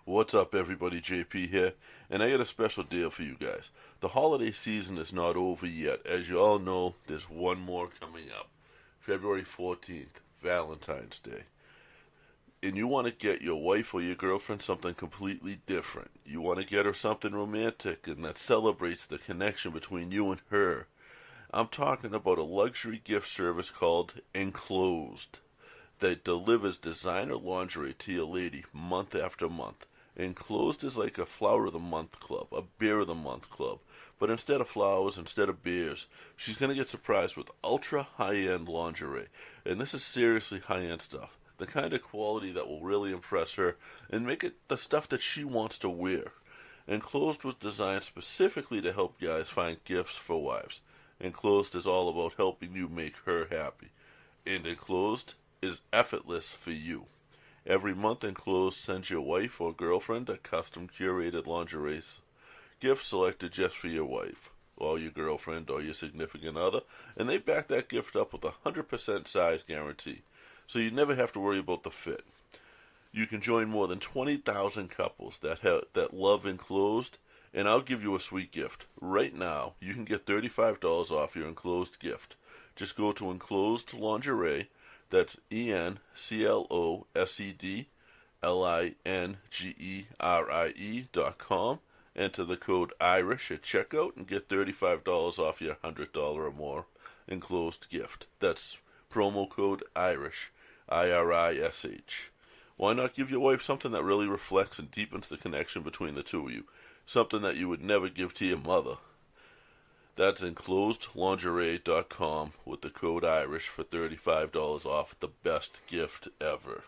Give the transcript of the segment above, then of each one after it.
What's up, everybody? JP here, and I got a special deal for you guys. The holiday season is not over yet. As you all know, there's one more coming up. February 14th, Valentine's Day. And you want to get your wife or your girlfriend something completely different. You want to get her something romantic and that celebrates the connection between you and her. I'm talking about a luxury gift service called Enclosed that delivers designer lingerie to your lady month after month. Enclosed is like a Flower of the Month club, a Beer of the Month club. But instead of flowers, instead of beers, she's going to get surprised with ultra high-end lingerie. And this is seriously high-end stuff. The kind of quality that will really impress her and make it the stuff that she wants to wear. Enclosed was designed specifically to help guys find gifts for wives. Enclosed is all about helping you make her happy. And Enclosed is effortless for you. Every month, Enclosed sends your wife or girlfriend a custom curated lingerie gift selected just for your wife, or your girlfriend, or your significant other, and they back that gift up with a 100% size guarantee, so you never have to worry about the fit. You can join more than 20,000 couples that love Enclosed, and I'll give you a sweet gift. Right now, you can get $35 off your Enclosed gift. Just go to Enclosed Lingerie. That's EnclosedLingerie.com. Enter the code IRISH at checkout and get $35 off your $100 or more Enclosed gift. That's promo code IRISH, IRISH. Why not give your wife something that really reflects and deepens the connection between the two of you? Something that you would never give to your mother. That's enclosedlingerie.com with the code IRISH for $35 off, the best gift ever.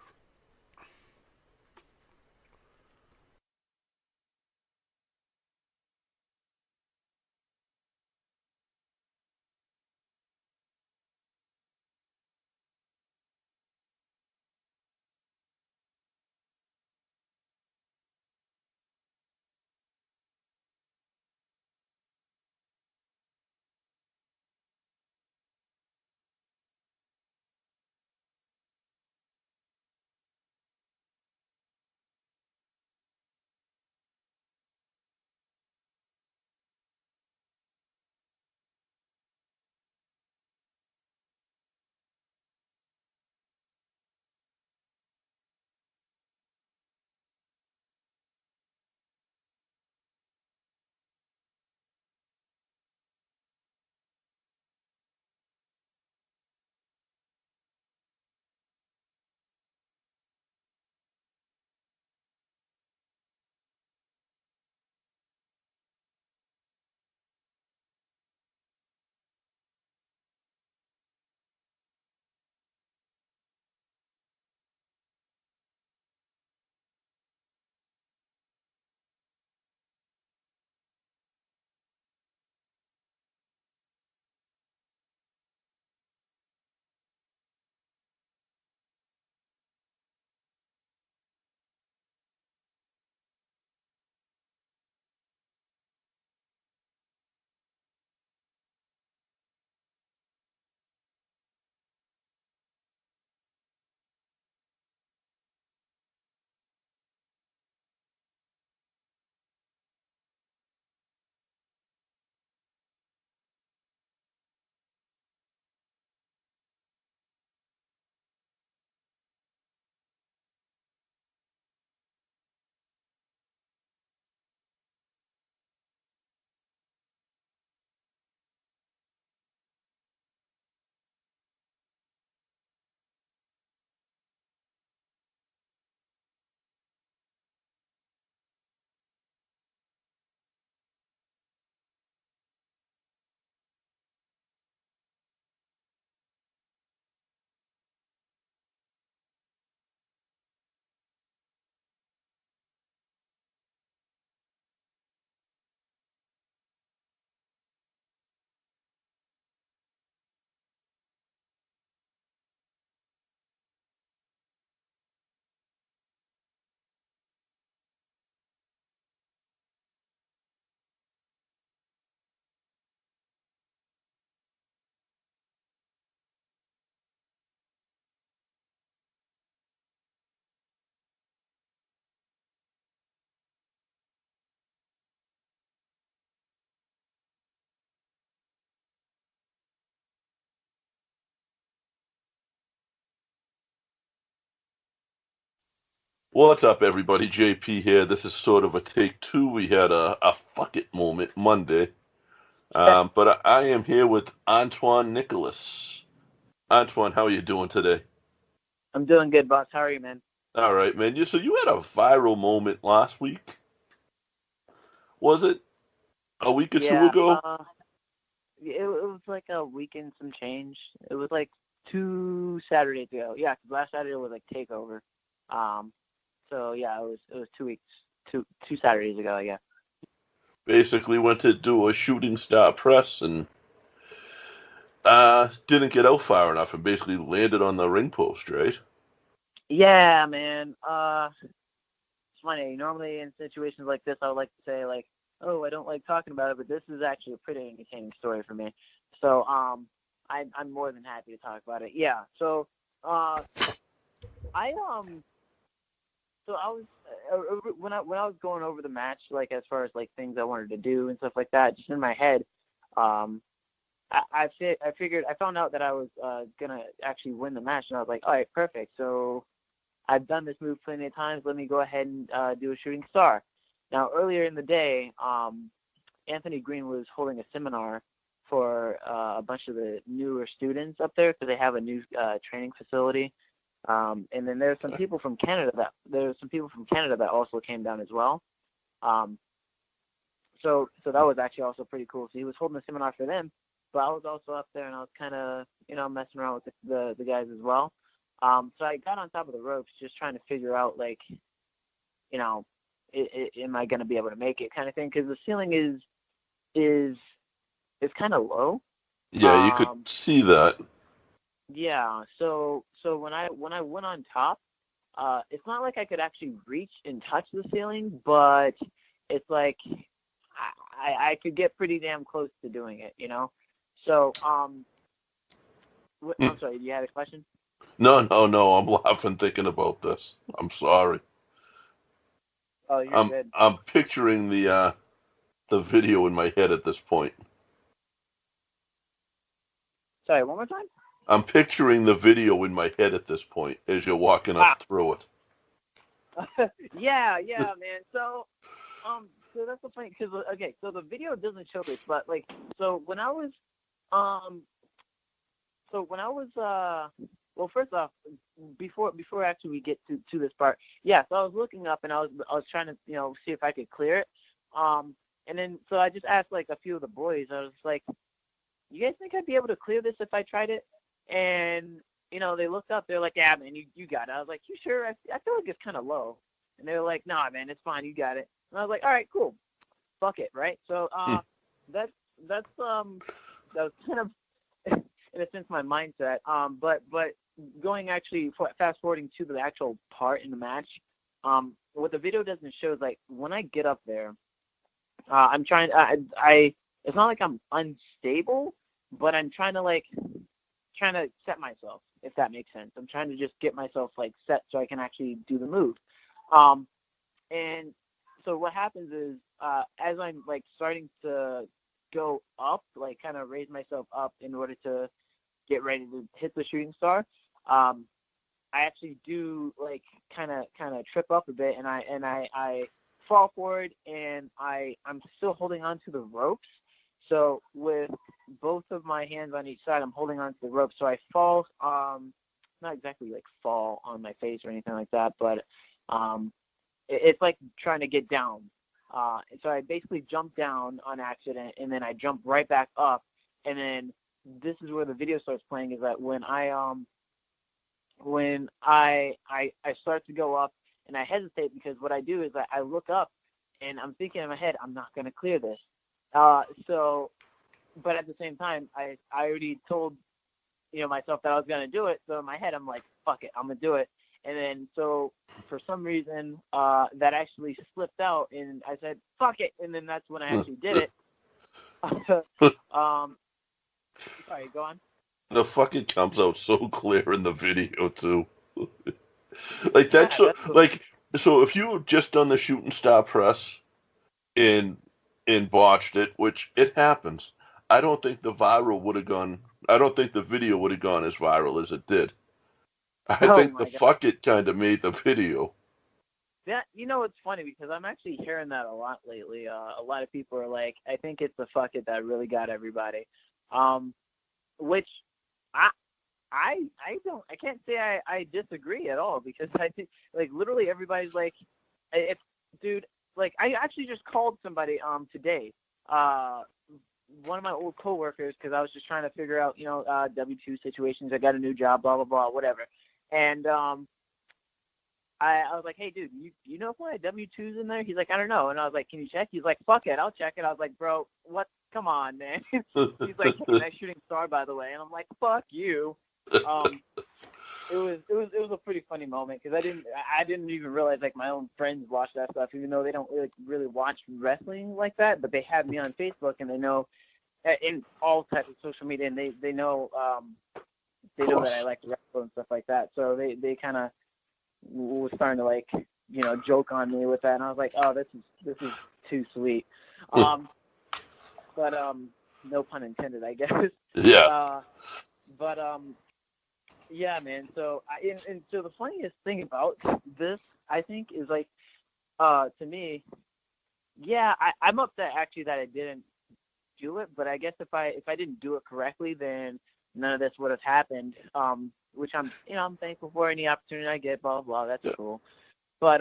What's up, everybody? JP here. This is sort of a take two. We had a fuck it moment Monday. But I am here with Antoine Nicolas. Antoine, how are you doing today? I'm doing good, boss. How are you, man? All right, man. So you had a viral moment last week, was it? A week or two Yeah, ago? it was like a week and some change. It was like 2 Saturdays ago. Yeah, 'cause last Saturday was like takeover. Um, so yeah, it was 2 weeks, two Saturdays ago, I guess. Basically went to do a shooting star press and didn't get out far enough and basically landed on the ring post, right? Yeah, man. It's funny. Normally in situations like this, I would like to say like, oh, I don't like talking about it, but this is actually a pretty entertaining story for me. So I'm more than happy to talk about it. Yeah. So uh, I So I was when I was going over the match, like as far as like things I wanted to do and stuff like that, just in my head, um, I figured I found out that I was gonna actually win the match, and I was like, all right, perfect. So I've done this move plenty of times. Let me go ahead and do a shooting star. Now earlier in the day, Anthony Green was holding a seminar for a bunch of the newer students up there because they have a new training facility. And then there's some people from Canada that also came down as well. Um, so that was actually also pretty cool. So he was holding a seminar for them, but I was also up there and I was kind of messing around with the guys as well. So I got on top of the ropes just trying to figure out like you know am I going to be able to make it kind of thing because the ceiling is kind of low. Yeah, you could Um, see that. yeah. So when I went on top, it's not like I could actually reach and touch the ceiling, but it's like I could get pretty damn close to doing it, you know. So Hmm. I'm sorry. You had a question? No, no, no. I'm laughing thinking about this. I'm sorry. Oh, you're I'm good. I'm picturing the video in my head at this point. Sorry, one more time. I'm picturing the video in my head at this point as you're walking us Ah, through it. yeah, yeah, man. So that's the point because okay, so the video doesn't show this, but like, so when I was, um, well, first off, before actually we get to this part, yeah. So I was looking up and I was trying to see if I could clear it, and then so I just asked like a few of the boys. I was like, you guys think I'd be able to clear this if I tried it? And they looked up. They're like, yeah, man, you got it. I was like, you sure? I feel like it's kind of low. And they were like, nah, man, it's fine. You got it. And I was like, all right, cool. Fuck it, right? So Hmm. that's that was kind of in a sense my mindset. But going actually fast forwarding to the actual part in the match, what the video doesn't show is like when I get up there, I'm trying. I it's not like I'm unstable, but I'm trying to set myself, if that makes sense. I'm trying to just get myself like set so I can actually do the move. Um, and so what happens is as I'm like starting to go up, like kind of raise myself up in order to get ready to hit the shooting star, um, I actually do like kind of trip up a bit, and I fall forward, and I'm still holding on to the ropes. So with both of my hands on each side, I'm holding on to the rope. So I fall, not exactly like fall on my face or anything like that, but um, it's like trying to get down. So I basically jump down on accident, and then I jump right back up, and then this is where the video starts playing. Is that when I start to go up and I hesitate because what I do is I look up and I'm thinking in my head I'm not going to clear this. So, but at the same time I already told myself that I was going to do it. So in my head I'm like fuck it, I'm going to do it. And then so for some reason that actually slipped out and I said fuck it, and then that's when I actually did it. um, Sorry, go on. The fucking comes out so clear in the video too. Like that's Yeah, so that's the like so if you had just done the shooting star press and botched it, which it happens, I don't think the viral would have gone. I don't think the video would have gone as viral as it did. I oh think the my god. fuck it kind of made the video. That, it's funny because I'm actually hearing that a lot lately. A lot of people are like, I think it's the fuck it that really got everybody. Which I I can't say I disagree at all, because I think, like, literally everybody's like, if dude, like, I actually just called somebody today, one of my old coworkers, because I was just trying to figure out, W-2 situations. I got a new job, blah blah blah, whatever, and I was like, hey, dude, you know if my W-2's in there? He's like, I don't know. And I was like, can you check? He's like, fuck it, I'll check it. I was like, bro, what? Come on, man. He's like, hey, nice shooting star, by the way. And I'm like, fuck you. It was a pretty funny moment, because I didn't even realize, like, my own friends watch that stuff, even though they don't really watch wrestling like that. But they have me on Facebook, and they know, in all types of social media, and they know that I like to wrestle and stuff like that. So they kind of was starting to, like, joke on me with that, and I was like, oh, this is too sweet. But no pun intended, I guess. Yeah. Yeah, man. So and so the funniest thing about this, I think, is, like, to me, yeah, I'm upset actually that I didn't do it, but I guess if I didn't do it correctly, then none of this would have happened. Which I'm thankful for any opportunity I get, blah blah blah. That's cool. But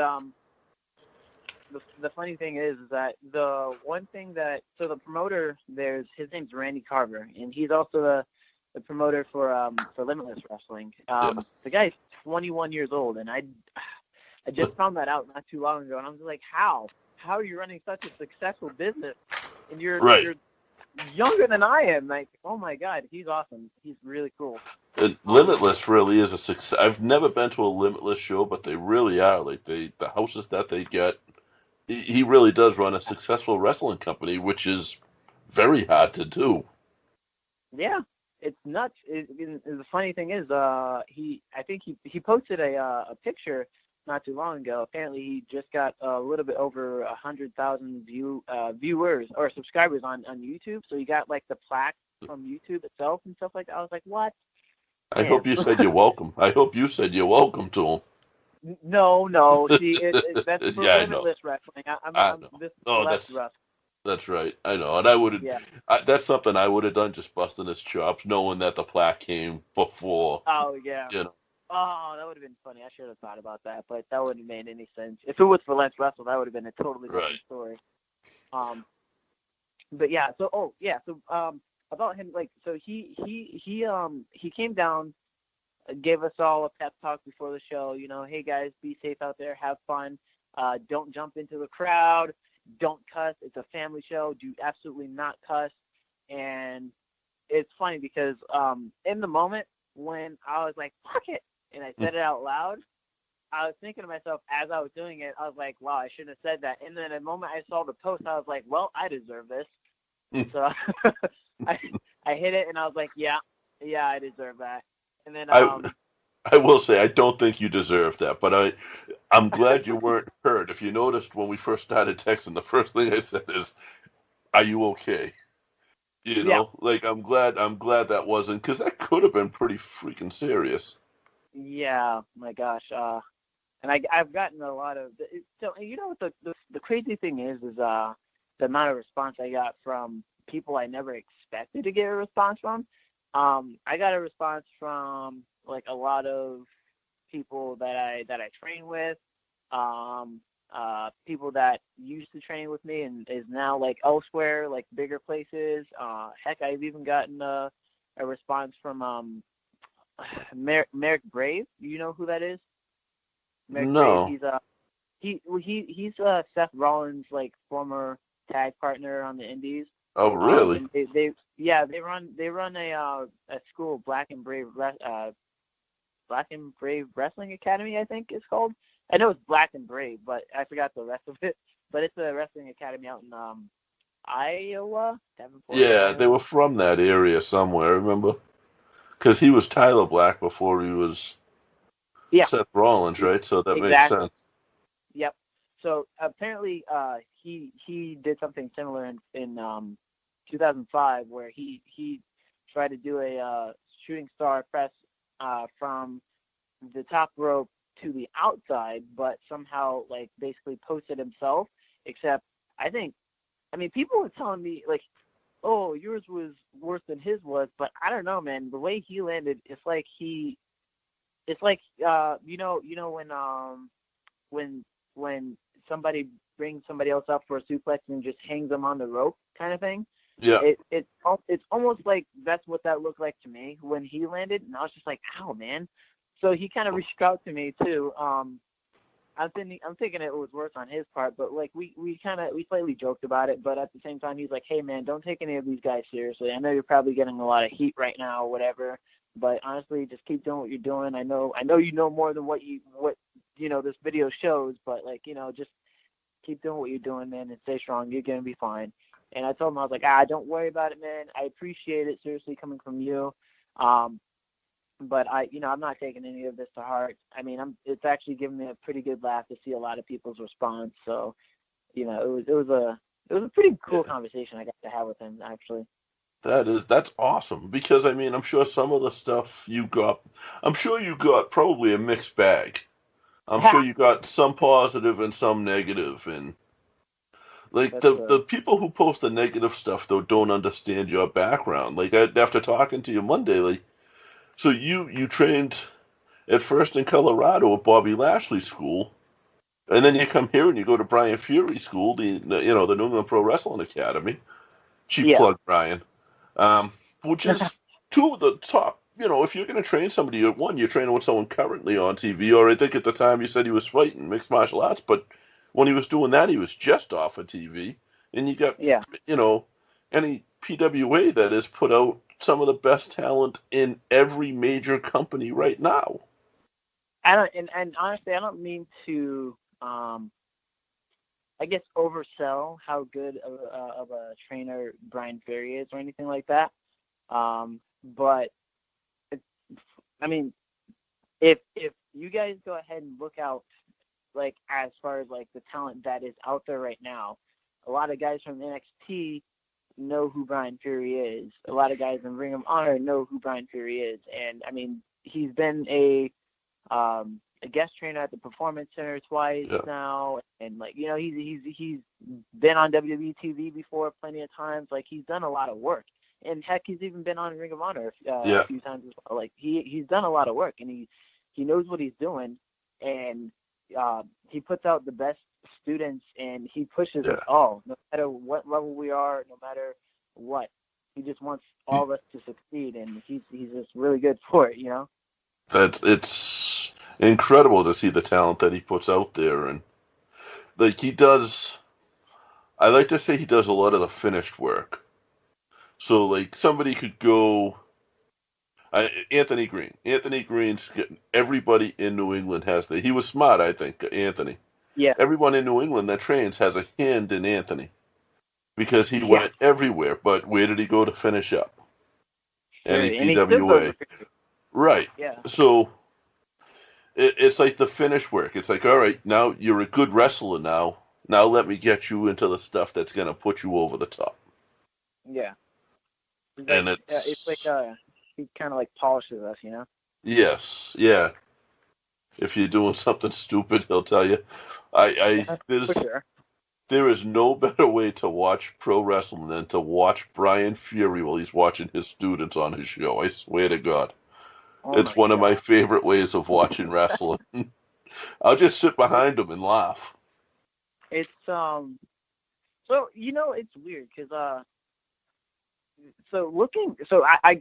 the funny thing is that the one thing that, so the promoter his name's Randy Carver, and he's also the promoter for Limitless Wrestling. Yes. The guy's 21 years old, and I just found that out not too long ago, and I was like, how are you running such a successful business, and you're younger than I am? Like, oh my God, he's awesome. He's really cool. Limitless really is a success. I've never been to a Limitless show, but they really are. Like, the houses that they get, he really does run a successful wrestling company, which is very hard to do. Yeah, it's nuts. The funny thing is, I think he posted a picture not too long ago. Apparently, he just got a little bit over 100,000 viewers or subscribers on YouTube. So he got, like, the plaque from YouTube itself and stuff like that. I was like, what? I hope you said you're welcome. I hope you said you're welcome to him. No. See, that's for Yeah, Limitless Wrestling. I'm this less rough. That's right. I know, and I would. Yeah. That's something I would have done, just busting his chops, knowing that the plaque came before. Oh yeah. You know. Oh, that would have been funny. I should have thought about that, but that wouldn't have made any sense. If it was for Let's Wrestle, that would have been a totally different story. But yeah. So about him, like, so he came down, gave us all a pep talk before the show. Hey guys, be safe out there, have fun. Don't jump into the crowd. Don't cuss. It's a family show. Do absolutely not cuss. And it's funny because in the moment when I was like, fuck it, and I said it out loud, I was thinking to myself as I was doing it, I was like, wow, I shouldn't have said that. And then the moment I saw the post, I was like, well, I deserve this. So I hit it, and I was like, yeah, I deserve that. And then I will say, I don't think you deserve that, but I'm glad you weren't hurt. If you noticed when we first started texting, the first thing I said is, "Are you okay?" Like, I'm glad that wasn't, because that could have been pretty freaking serious. Yeah, my gosh. And I've gotten a lot of. So what the crazy thing is the amount of response I got from people I never expected to get a response from. I got a response from, like, a lot of people that I train with, people that used to train with me and is now, like, elsewhere, like bigger places. Heck, I've even gotten a response from Merrick Brave. You know who that is? Merrick No. Brave. He's Seth Rollins', like, former tag partner on the Indies. Oh, really? They run a school, Black and Brave Wrestling Academy, I think it's called. I know it's Black and Brave, but I forgot the rest of it. But it's a wrestling academy out in Iowa. Davenport, Yeah, Iowa. they were from that area somewhere, remember? Because he was Tyler Black before he was Seth Rollins, right? So that makes sense. Yep. So apparently he did something similar in 2005, where he tried to do a shooting star press from the top rope to the outside, but somehow like basically posted himself. Except people were telling me like, oh, yours was worse than his was, but I don't know, man. The way he landed, it's like when somebody brings somebody else up for a suplex and just hangs them on the rope kind of thing. Yeah. It's almost like that's what that looked like to me when he landed, and I was just like, ow, man. So he kind of reached out to me too. I'm thinking it was worse on his part, but like we slightly joked about it, but at the same time he's like, hey man, don't take any of these guys seriously. I know you're probably getting a lot of heat right now or whatever, but honestly, just keep doing what you're doing. I know you know more than what this video shows, but like, just keep doing what you're doing, man, and stay strong. You're gonna be fine. And I told him, I was like, don't worry about it, man. I appreciate it, seriously, coming from you. But I'm not taking any of this to heart. I mean, it's actually giving me a pretty good laugh to see a lot of people's response. So, it was a pretty cool conversation I got to have with him, actually. That's awesome, because I mean, I'm sure some of the stuff you got probably a mixed bag. I'm sure you got some positive and some negative, and like the people who post the negative stuff though don't understand your background. Like after talking to you Monday, like, so you trained at first in Colorado at Bobby Lashley school, and then you come here and you go to Brian Fury school, the New England Pro Wrestling Academy. Cheap plug, Brian. Which is two of the top. If you're going to train somebody, you're training with someone currently on TV, or I think at the time you said he was fighting mixed martial arts, but when he was doing that, he was just off of TV. And you got, any PWA that has put out some of the best talent in every major company right now. And honestly, I don't mean to, I guess, oversell how good of a trainer Brian Ferry is or anything like that. But I mean, if you guys go ahead and look out, like as far as like the talent that is out there right now, a lot of guys from NXT know who Brian Fury is. A lot of guys in Ring of Honor know who Brian Fury is, and I mean, he's been a guest trainer at the Performance Center twice now, and like he's been on WWE TV before plenty of times. Like he's done a lot of work, and heck, he's even been on Ring of Honor a few times as well. Like he's done a lot of work, and he knows what he's doing, and he puts out the best students, and he pushes us all, no matter what level we are, no matter what. He just wants all of us to succeed, and he's just really good for it, It's incredible to see the talent that he puts out there, and like he does. I like to say he does a lot of the finished work. So like somebody could go. Anthony Green. Anthony Green's getting everybody in New England has that. He was smart, I think, Anthony. Yeah. Everyone in New England that trains has a hand in Anthony because he went everywhere. But where did he go to finish up? NEPWA. Right. Yeah. So it's like the finish work. It's like, all right, now you're a good wrestler now. Now let me get you into the stuff that's going to put you over the top. Yeah. And it's like he kind of like polishes us, Yes, yeah. If you're doing something stupid, he'll tell you. There is no better way to watch pro wrestling than to watch Brian Fury while he's watching his students on his show. I swear to God. It's one of my favorite ways of watching wrestling. I'll just sit behind him and laugh. It's so it's weird because I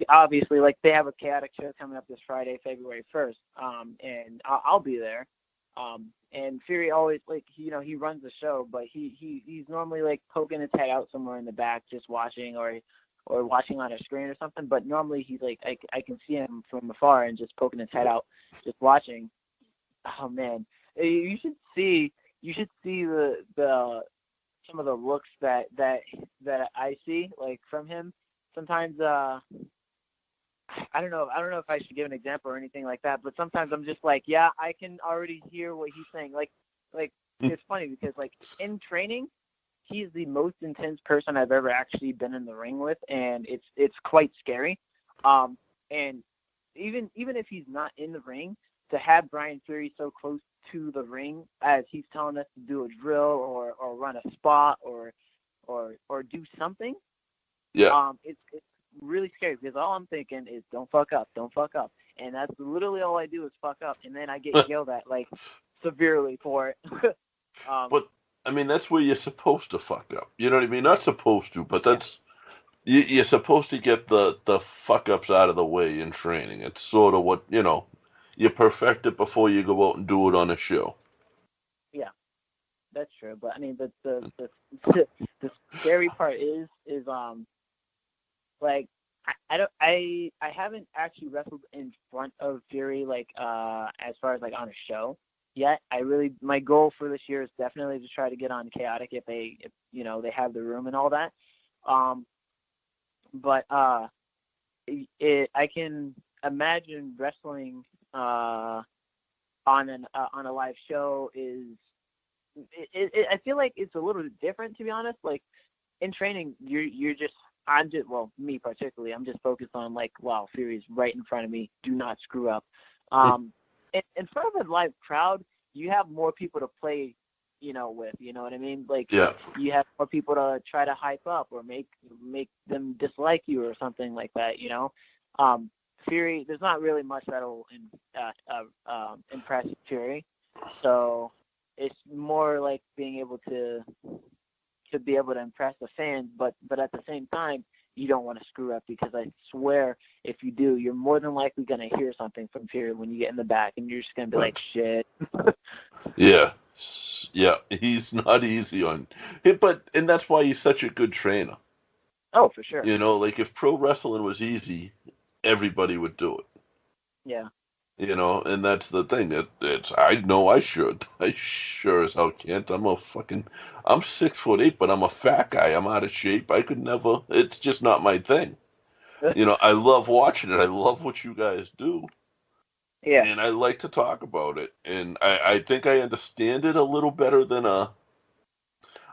obviously, like, they have a chaotic show coming up this Friday, February 1st, and I'll be there. And Fury always, like, he runs the show, but he's normally like poking his head out somewhere in the back, just watching or watching on a screen or something. But normally he's like, I can see him from afar and just poking his head out, just watching. Oh man, you should see the some of the looks that I see, like, from him. Sometimes I don't know if I should give an example or anything like that, but sometimes I'm just like, yeah, I can already hear what he's saying. Like it's funny because, like, in training, he's the most intense person I've ever actually been in the ring with, and it's quite scary. And even if he's not in the ring, to have Brian Fury so close to the ring as he's telling us to do a drill or run a spot or do something. Yeah. It's really scary because all I'm thinking is don't fuck up, and that's literally all I do is fuck up, and then I get yelled at like severely for it. But I mean, that's where you're supposed to fuck up. You know what I mean? Not supposed to, but Yeah, that's you're supposed to get the fuck ups out of the way in training. It's sort of what you perfect it before you go out and do it on a show. yeah, that's true. But I mean, the scary part is like I haven't actually wrestled in front of Fury like as far as like on a show yet. My goal for this year is definitely to try to get on Chaotic if they have the room and all that. But I can imagine wrestling on a live show is I feel like it's a little bit different, to be honest. Like in training, me particularly, I'm just focused on like, wow, Fury's right in front of me. Do not screw up. In front of a live crowd, you have more people to play, with, you know what I mean? Like, Yeah. you have more people to try to hype up or make them dislike you or something like that, Fury, there's not really much that'll impress Fury. So it's more like being able to be able to impress the fans, but at the same time, you don't want to screw up because I swear if you do, you're more than likely going to hear something from Fury when you get in the back, and you're just going to be like, shit. Yeah. Yeah. He's not easy on it, and that's why he's such a good trainer. Oh, for sure. Like if pro wrestling was easy, everybody would do it. Yeah. And that's the thing. I know I should. I sure as hell can't. I'm 6'8", but I'm a fat guy. I'm out of shape. I could never. It's just not my thing. I love watching it. I love what you guys do. Yeah. And I like to talk about it. And I think I understand it a little better than a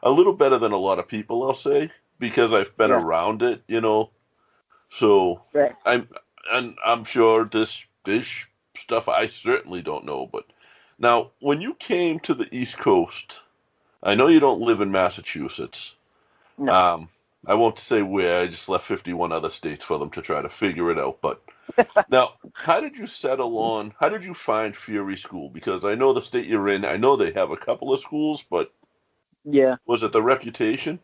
lot of people, I'll say, because I've been Yeah. around it, So Right. I'm sure this stuff I certainly don't know. But now, when you came to the East Coast, I know you don't live in Massachusetts. No. I won't say where. I just left 51 other states for them to try to figure it out. But now, how did you settle on? How did you find Fury School? Because I know the state you're in. I know they have a couple of schools, but Yeah. was it the reputation?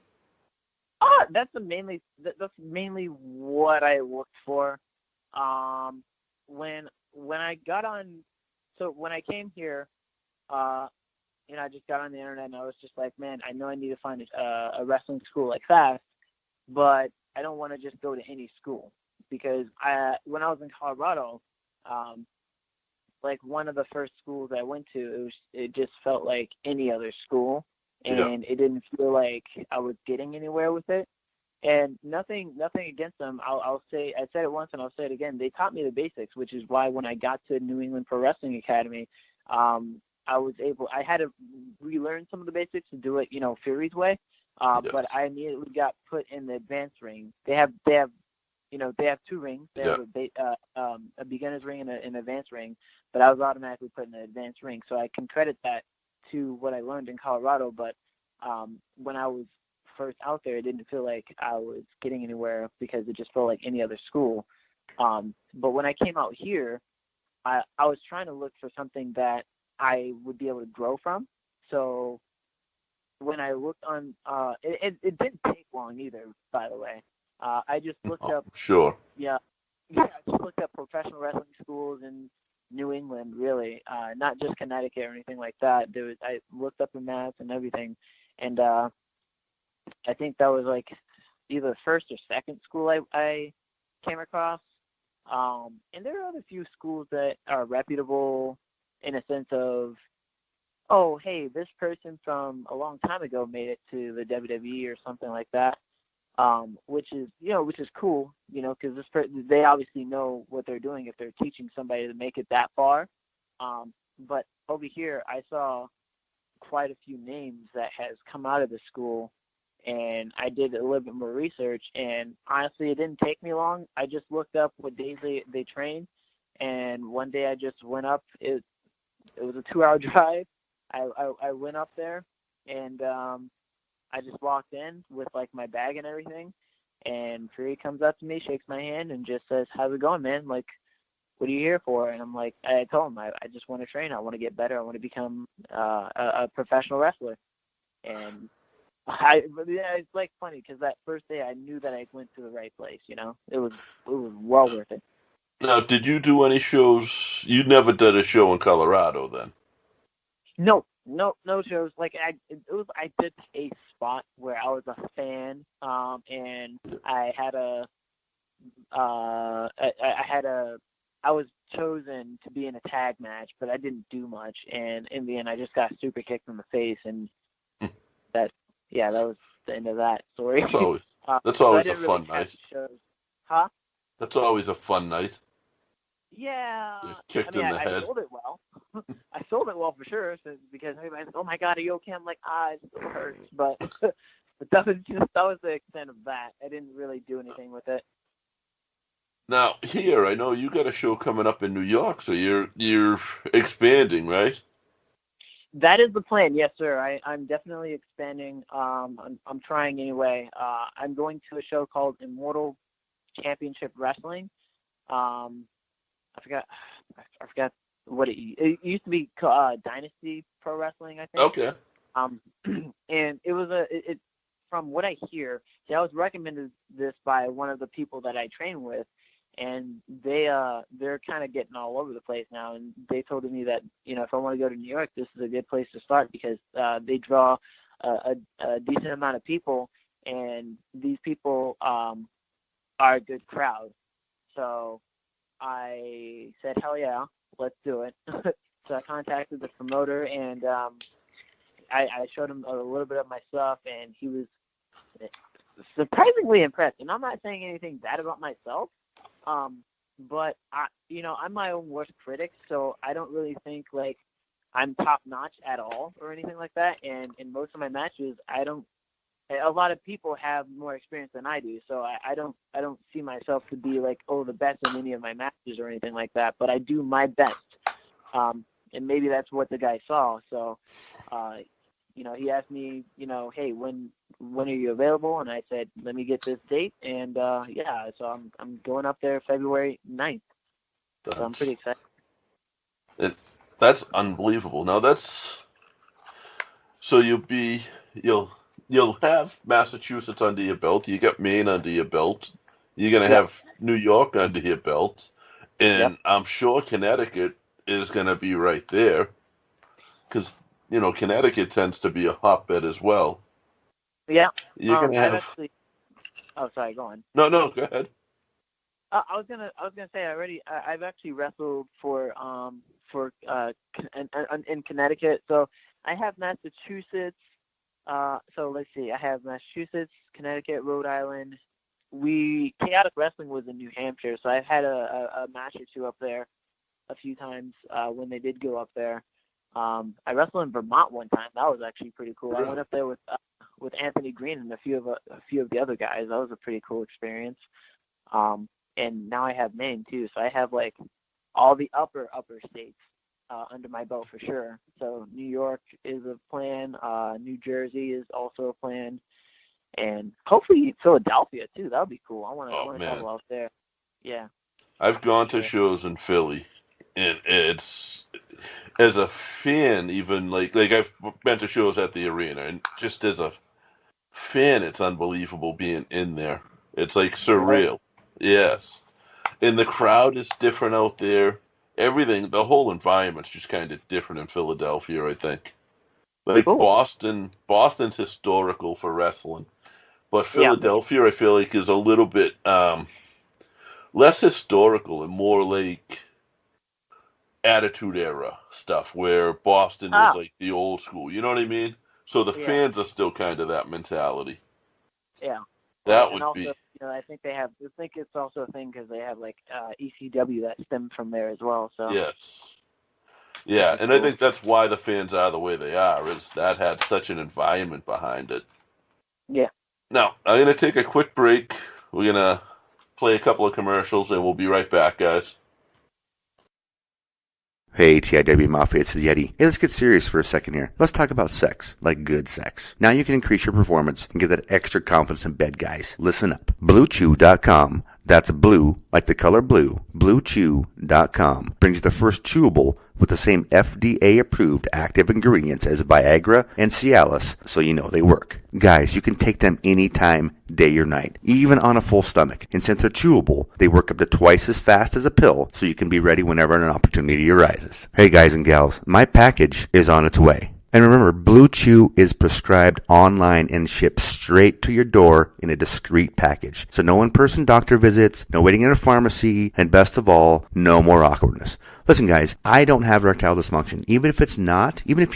That's mainly what I looked for. When I got on, so when I came here, I just got on the internet and I was just like, man, I know I need to find a wrestling school like fast, but I don't want to just go to any school because when I was in Colorado, like one of the first schools I went to, it just felt like any other school, and it didn't feel like I was getting anywhere with it. And nothing against them. I'll say, I said it once and I'll say it again. They taught me the basics, which is why when I got to New England Pro Wrestling Academy, I had to relearn some of the basics to do it, Fury's way. But I immediately got put in the advanced ring. They have two rings. They have a beginner's ring and an advanced ring, but I was automatically put in the advanced ring. So I can credit that to what I learned in Colorado. But when I was first out there, it didn't feel like I was getting anywhere because it just felt like any other school. But when I came out here, I was trying to look for something that I would be able to grow from. So when I looked on, it didn't take long either, by the way. I just looked up. Sure. Yeah, I just looked up professional wrestling schools in New England, really, not just Connecticut or anything like that. I looked up the maps and everything, and I think that was like either the first or second school I came across. And there are other few schools that are reputable in a sense of, oh, hey, this person from a long time ago made it to the WWE or something like that, which is cool, because they obviously know what they're doing if they're teaching somebody to make it that far. But over here, I saw quite a few names that has come out of the school, and I did a little bit more research, and honestly, it didn't take me long. I just looked up what days they train, And one day I just went up. It was a 2-hour drive. I went up there, and I just walked in with like my bag and everything. And Fury comes up to me, shakes my hand, and just says, "How's it going, man? Like, what are you here for?" And I'm like, I told him I just want to train. I want to get better. I want to become a professional wrestler. And it's like funny because that first day I knew that I went to the right place. You know, it was well worth it. Now, did you do any shows? You never did a show in Colorado then? No shows. Like I did a spot where I was a fan, and I had I was chosen to be in a tag match, but I didn't do much, and in the end, I just got super kicked in the face, and that was the end of that story. That's always so a fun night. Shows. Huh? That's always a fun night. Yeah, You're kicked in the head. I sold it well. I sold it well for sure, because everybody's like, "Oh my God, are you okay?" I'm like, it still hurts, but that was the extent of that. I didn't really do anything with it. Now here, I know you got a show coming up in New York, so you're expanding, right? That is the plan, yes, sir. I'm definitely expanding. I'm trying anyway. I'm going to a show called Immortal Championship Wrestling. I forgot what it used to be called, Dynasty Pro Wrestling, I think. Okay. And it was from what I hear, I was recommended this by one of the people that I train with, and they're kind of getting all over the place now, and they told me that, if I want to go to New York, this is a good place to start because they draw a decent amount of people, and these people are a good crowd. So I said, hell yeah, let's do it. So I contacted the promoter, and I showed him a little bit of my stuff, and he was surprisingly impressed. And I'm not saying anything bad about myself, but I'm my own worst critic, so I don't really think like I'm top notch at all or anything like that. And in most of my matches, a lot of people have more experience than I do, so I don't see myself to be like, the best in any of my matches or anything like that. But I do my best, and maybe that's what the guy saw. So, he asked me, hey, when are you available? And I said, let me get this date, and so I'm going up there February 9th. So I'm pretty excited. That's unbelievable. Now so you'll have Massachusetts under your belt. You got Maine under your belt. You're going to have New York under your belt. And I'm sure Connecticut is going to be right there because, Connecticut tends to be a hotbed as well. Yeah. You're going to have... sorry, go on. No, go ahead. I was gonna say I've actually wrestled for in Connecticut. So I have Massachusetts. So let's see. I have Massachusetts, Connecticut, Rhode Island. Chaotic Wrestling was in New Hampshire, so I've had a match or two up there a few times when they did go up there. I wrestled in Vermont one time. That was actually pretty cool. I went up there with Anthony Green and a few of the other guys. That was a pretty cool experience. And now I have Maine too, so I have like all the upper states under my belt for sure. So New York is a plan. New Jersey is also a plan, and hopefully Philadelphia too. That would be cool. I want to travel out there. Yeah. I've gone to shows in Philly, and it's, as a fan, even like I've been to shows at the arena, and just as a fan, it's unbelievable being in there. It's like surreal. Yes. And the crowd is different out there. Everything, the whole environment's just kind of different in Philadelphia, I think. Like cool. Boston's historical for wrestling. But Philadelphia, I feel like, is a little bit less historical and more like Attitude Era stuff, where Boston is like the old school. You know what I mean? So the fans are still kind of that mentality. Yeah. That would be. I think it's also a thing because they have like ECW that stems from there as well. So yes, yeah, and cool. I think that's why the fans are the way they are. Is that had such an environment behind it. Yeah. Now I'm gonna take a quick break. We're gonna play a couple of commercials, and we'll be right back, guys. Hey, TIW Mafia, it's the Yeti. Hey, let's get serious for a second here. Let's talk about sex, like good sex. Now you can increase your performance and get that extra confidence in bed, guys. Listen up. BlueChew.com. That's blue, like the color blue. BlueChew.com brings you the first chewable with the same FDA-approved active ingredients as Viagra and Cialis, so you know they work. Guys, you can take them anytime, day or night, even on a full stomach. And since they're chewable, they work up to twice as fast as a pill, so you can be ready whenever an opportunity arises. Hey guys and gals, my package is on its way. And remember, Blue Chew is prescribed online and shipped straight to your door in a discreet package. So no in-person doctor visits, no waiting in a pharmacy, and best of all, no more awkwardness. Listen guys, I don't have erectile dysfunction. Even if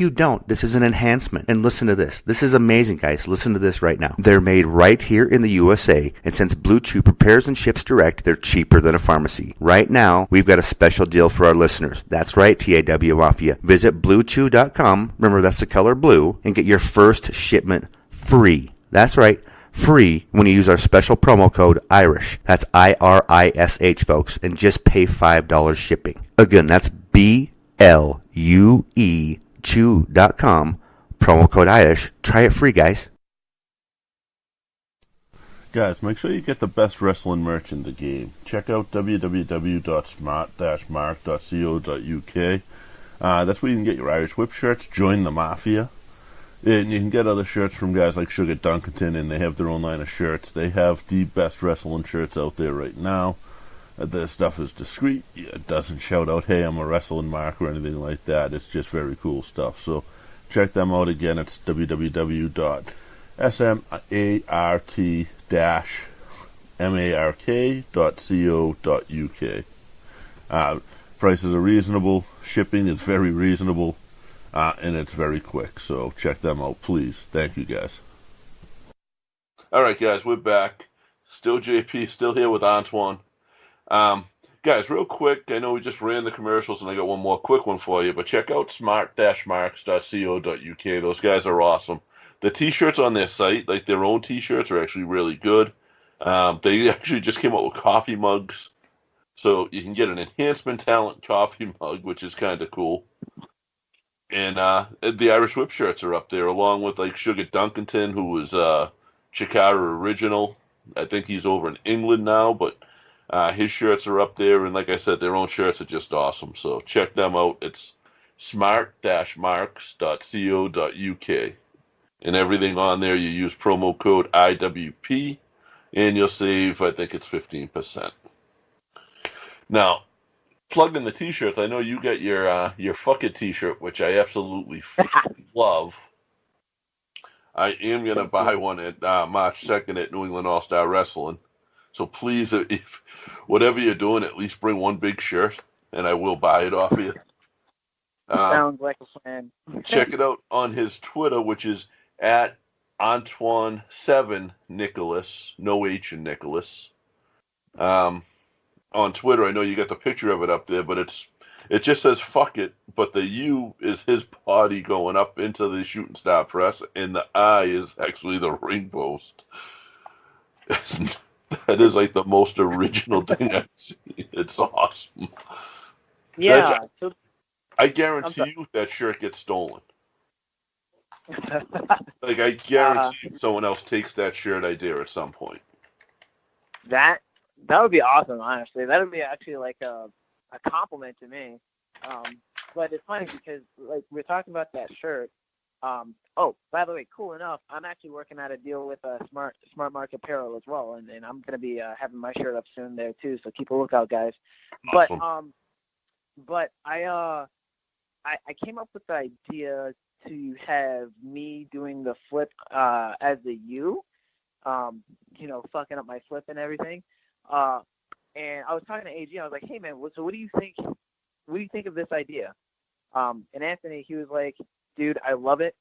you don't, this is an enhancement. And listen to this. This is amazing, guys. Listen to this right now. They're made right here in the USA, and since Blue Chew prepares and ships direct, they're cheaper than a pharmacy. Right now, we've got a special deal for our listeners. That's right, TAW Mafia. Visit BlueChew.com, remember that's the color blue, and get your first shipment free. That's right, free when you use our special promo code IRISH. That's IRISH, folks, and just pay $5 shipping. Again, that's BLUE Chew.com, promo code IRISH. Try it free, guys. Guys, make sure you get the best wrestling merch in the game. Check out www.smart-mark.co.uk. That's where you can get your Irish Whip shirts. Join the Mafia. And you can get other shirts from guys like Sugar Dunkerton, and they have their own line of shirts. They have the best wrestling shirts out there right now. Their stuff is discreet. It doesn't shout out, hey, I'm a wrestling mark or anything like that. It's just very cool stuff. So check them out again. It's www.smart-mark.co.uk. Prices are reasonable. Shipping is very reasonable. And it's very quick, so check them out, please. Thank you, guys. All right, guys, we're back. Still JP, still here with Antoine. Guys, real quick, I know we just ran the commercials, and I got one more quick one for you, but check out smart-marks.co.uk. Those guys are awesome. The T-shirts on their site, like their own T-shirts, are actually really good. They actually just came out with coffee mugs, so you can get an Enhancement Talent coffee mug, which is kind of cool. And the Irish Whip shirts are up there, along with like Sugar Dunkerton, who was Chikara original. I think he's over in England now, but his shirts are up there. And like I said, their own shirts are just awesome. So check them out. It's smart-marks.co.uk. And everything on there, you use promo code IWP, and you'll save, I think it's 15%. Now, plugged in the T-shirts, I know you get your Fuck It T-shirt, which I absolutely love. I am going to buy one at March 2nd at New England All-Star Wrestling. So please, if whatever you're doing, at least bring one big shirt, and I will buy it off of you. Sounds like a plan. Check it out on his Twitter, which is at Antoine7 Nicolas, no H in Nicholas. On Twitter, I know you got the picture of it up there, but it just says fuck it, but the U is his body going up into the shooting star press, and the I is actually the ring post. That is like the most original thing I've seen. It's awesome. Yeah. I guarantee you that shirt gets stolen. Like, I guarantee someone else takes that shirt idea at some point. That would be awesome, honestly. That would be actually like a compliment to me. But it's funny because like we're talking about that shirt. Oh, by the way, cool enough, I'm actually working out a deal with Smart Mark Apparel as well, and I'm gonna be having my shirt up soon there too. So keep a lookout, guys. Awesome. But I came up with the idea to have me doing the flip as the U, fucking up my flip and everything. And I was talking to AG. I was like, "Hey man, so what do you think? What do you think of this idea?" And Anthony, he was like, "Dude, I love it.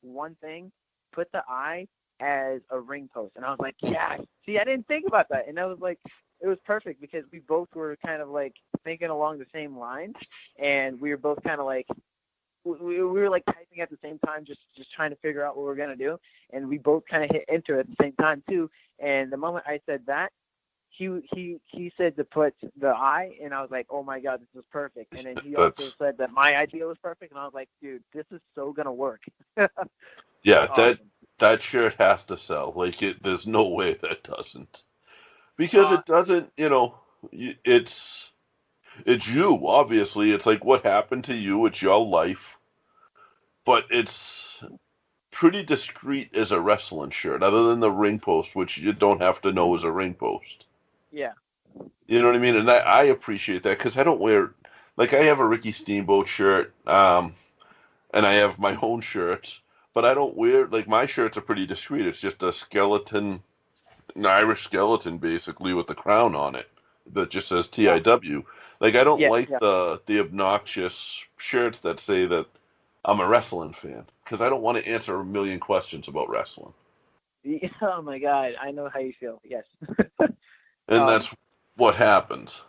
One thing, put the I as a ring post." And I was like, "Yeah." See, I didn't think about that, and I was like, it was perfect because we both were kind of like thinking along the same lines, and we were both kind of like. We were like typing at the same time, just trying to figure out what we're gonna do, and we both kind of hit enter at the same time too. And the moment I said that, he said to put the eye, and I was like, oh my god, this is perfect. And then he That's also said that my idea was perfect, and I was like, dude, this is so gonna work. yeah. Awesome. That shirt has to sell. Like there's no way that doesn't. Because Uh, it doesn't. It's you. Obviously, it's like what happened to you. It's your life, but it's pretty discreet as a wrestling shirt, other than the ring post, which you don't have to know is a ring post. yeah. You know what I mean? And I appreciate that because I don't wear, like, I have a Ricky Steamboat shirt, and I have my own shirts, but I don't wear, like, my shirts are pretty discreet. It's just a skeleton, an Irish skeleton, basically, with the crown on it that just says Yeah. TIW. Like, I don't Yeah. like Yeah. the obnoxious shirts that say that I'm a wrestling fan because I don't want to answer a million questions about wrestling. Oh my god, I know how you feel. Yes. And um. that's what happens.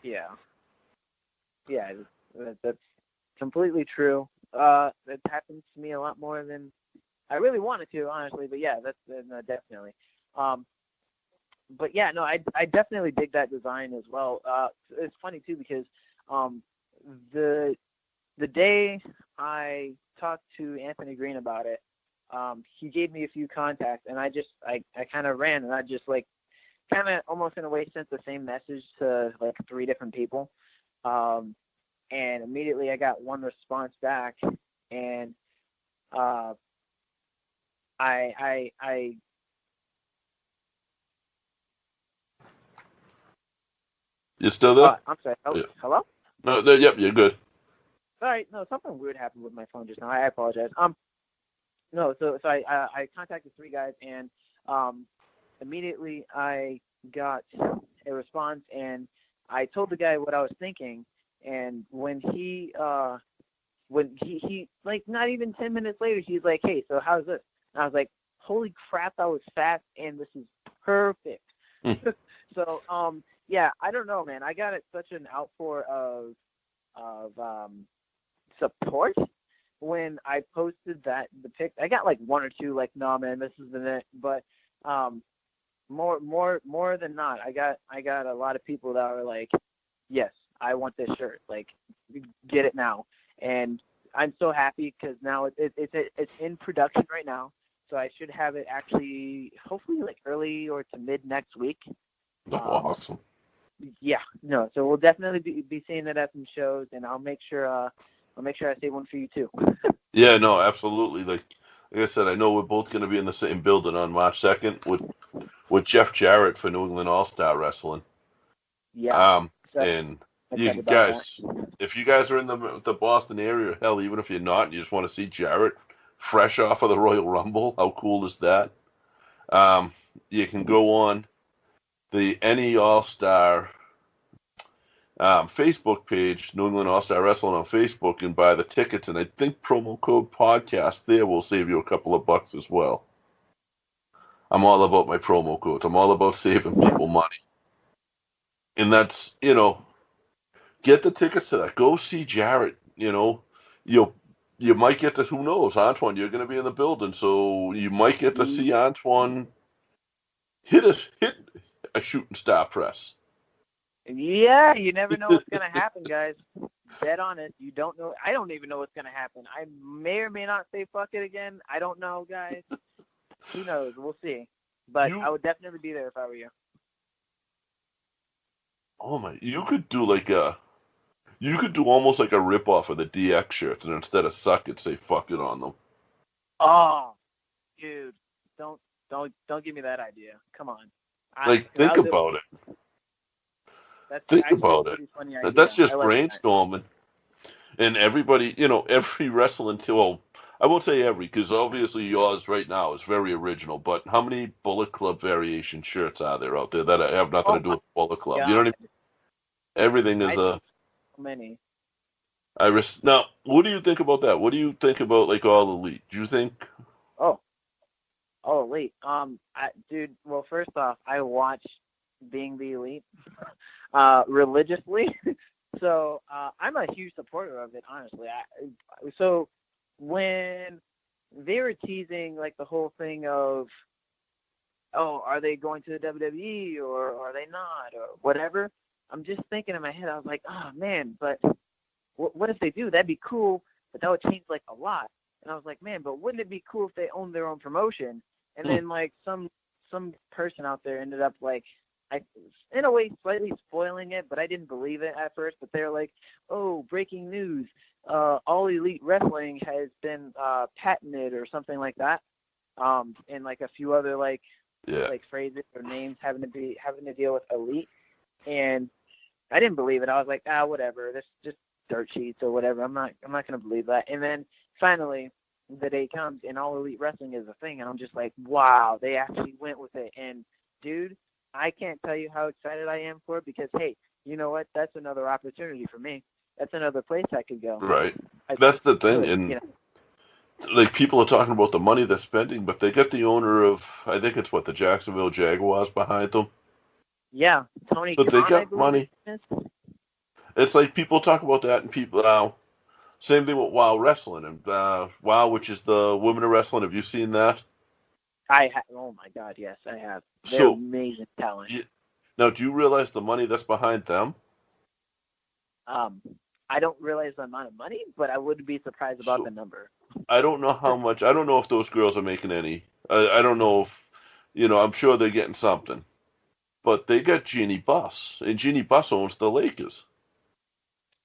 Yeah. Yeah. That's completely true. That happens to me a lot more than I really wanted to, honestly. But yeah, that's definitely. Um. But yeah, no, I definitely dig that design as well. It's funny too because um the the day I talked to Anthony Green about it, he gave me a few contacts, and I kind of ran, and I just like kind of almost in a way sent the same message to like 3 different people, and immediately I got one response back, and uh, I You still there? I'm sorry, Yeah. hello. No, yep, you're good. Sorry, no, something weird happened with my phone just now. I apologize. No, so I contacted 3 guys, and um, immediately I got a response, and I told the guy what I was thinking, and when he like not even 10 minutes later, he's like, hey, so how's this? And I was like, holy crap, that was fast, and this is perfect. So yeah, I don't know, man. I got such an outpour of support when I posted the pic. I got like 1 or 2 like, no man, this isn't it. But more than not, I got a lot of people that were like, yes, I want this shirt. Like, get it now. And I'm so happy because now it's in production right now. So I should have it actually, hopefully like early or to mid next week. Awesome. Yeah, no. So we'll definitely be seeing it at some shows, and I'll make sure I save one for you too. Yeah, no, absolutely. Like I said, I know we're both going to be in the same building on March 2nd with Jeff Jarrett for New England All Star Wrestling. Yeah. So And you excited about guys, if you guys are in the Boston area, hell, even if you're not, and you just want to see Jarrett fresh off of the Royal Rumble, how cool is that? You can go on the NE All Star Facebook page, New England All Star Wrestling on Facebook, and buy the tickets. And I think promo code podcast there will save you a couple of bucks as well. I'm all about my promo codes. I'm all about saving people money. And that's, get the tickets to that. Go see Jarrett. You might get to, who knows, Antoine, you're going to be in the building, so you might get to see Antoine hit a shooting star press. Yeah, you never know what's gonna happen, guys. Bet on it. You don't know. I don't even know what's gonna happen. I may or may not say fuck it again. I don't know, guys. Who knows? We'll see. But I would definitely be there if I were you. Oh my! You could do almost like a rip off of the DX shirts, and instead of suck it, say fuck it on them. Oh, dude, don't give me that idea. Come on. Think about it. Think about it. Funny idea. That's just like brainstorming. And everybody, every wrestling well, I won't say every, because obviously yours right now is very original, but how many Bullet Club variation shirts are there out there that have nothing to do with Bullet Club? God. You know what I mean? Everything is so many. Now, what do you think about that? What do you think about like All Elite? Do you think? Oh, Elite. Dude. Well, first off, I watch Being the Elite religiously, so I'm a huge supporter of it. Honestly, so when they were teasing like the whole thing of oh, are they going to the WWE or are they not or whatever? I'm just thinking in my head, I was like, oh man, but what if they do? That'd be cool, but that would change like a lot. And I was like, man, but wouldn't it be cool if they owned their own promotion? And then like some person out there ended up like, in a way, slightly spoiling it, but I didn't believe it at first. But they're like, oh, breaking news. All Elite Wrestling has been patented or something like that. And like a few other like phrases or names having to deal with Elite. And I didn't believe it. I was like, whatever. This just dirt sheets or whatever. I'm not gonna believe that. And then finally the day comes and All Elite Wrestling is a thing, and I'm just like, wow, they actually went with it. And dude, I can't tell you how excited I am for it because, hey, you know what? That's another opportunity for me. That's another place I could go. Right. That's the thing. And like people are talking about the money they're spending, but they get the owner of, I think it's the Jacksonville Jaguars behind them. Yeah, Tony. So they got money. It's like people talk about that, and people now. Same thing with WoW Wrestling and WoW, which is the Women of Wrestling. Have you seen that? Oh my God, yes, I have. They're amazing talent. Now, do you realize the money that's behind them? I don't realize the amount of money, but I wouldn't be surprised about the number. I don't know how much. I don't know if those girls are making any. I don't know if, I'm sure they're getting something. But they got Jeannie Buss, and Jeannie Buss owns the Lakers.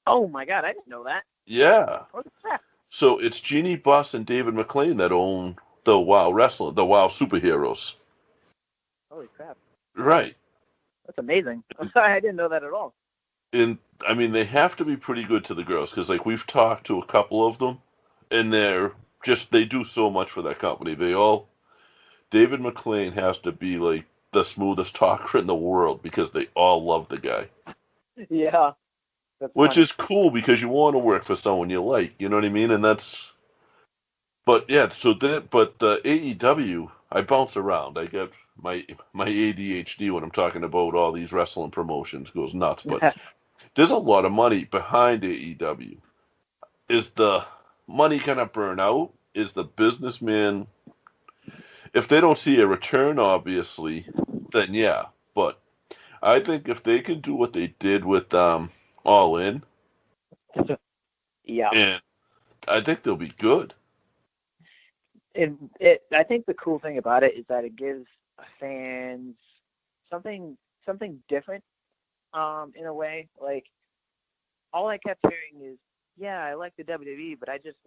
Oh my God, I didn't know that. Yeah. Holy crap. So it's Jeannie Buss and David McLean that own the WoW Wrestling, the WoW Superheroes. Holy crap. Right. That's amazing. I'm sorry, I didn't know that at all. And I mean, they have to be pretty good to the girls because, like, we've talked to a couple of them, and they do so much for that company. David McLean has to be like the smoothest talker in the world because they all love the guy. Yeah. Which is cool because you want to work for someone you like, you know what I mean? And but yeah, but the AEW, I bounce around. I get my ADHD when I'm talking about all these wrestling promotions goes nuts. But there's a lot of money behind AEW. Is the money going to burn out? Is the businessman, if they don't see a return, obviously, then yeah. But I think if they can do what they did with All In, yeah, and I think they'll be good. I think the cool thing about it is that it gives fans something different. In a way, like all I kept hearing is, yeah, I like the WWE, but I just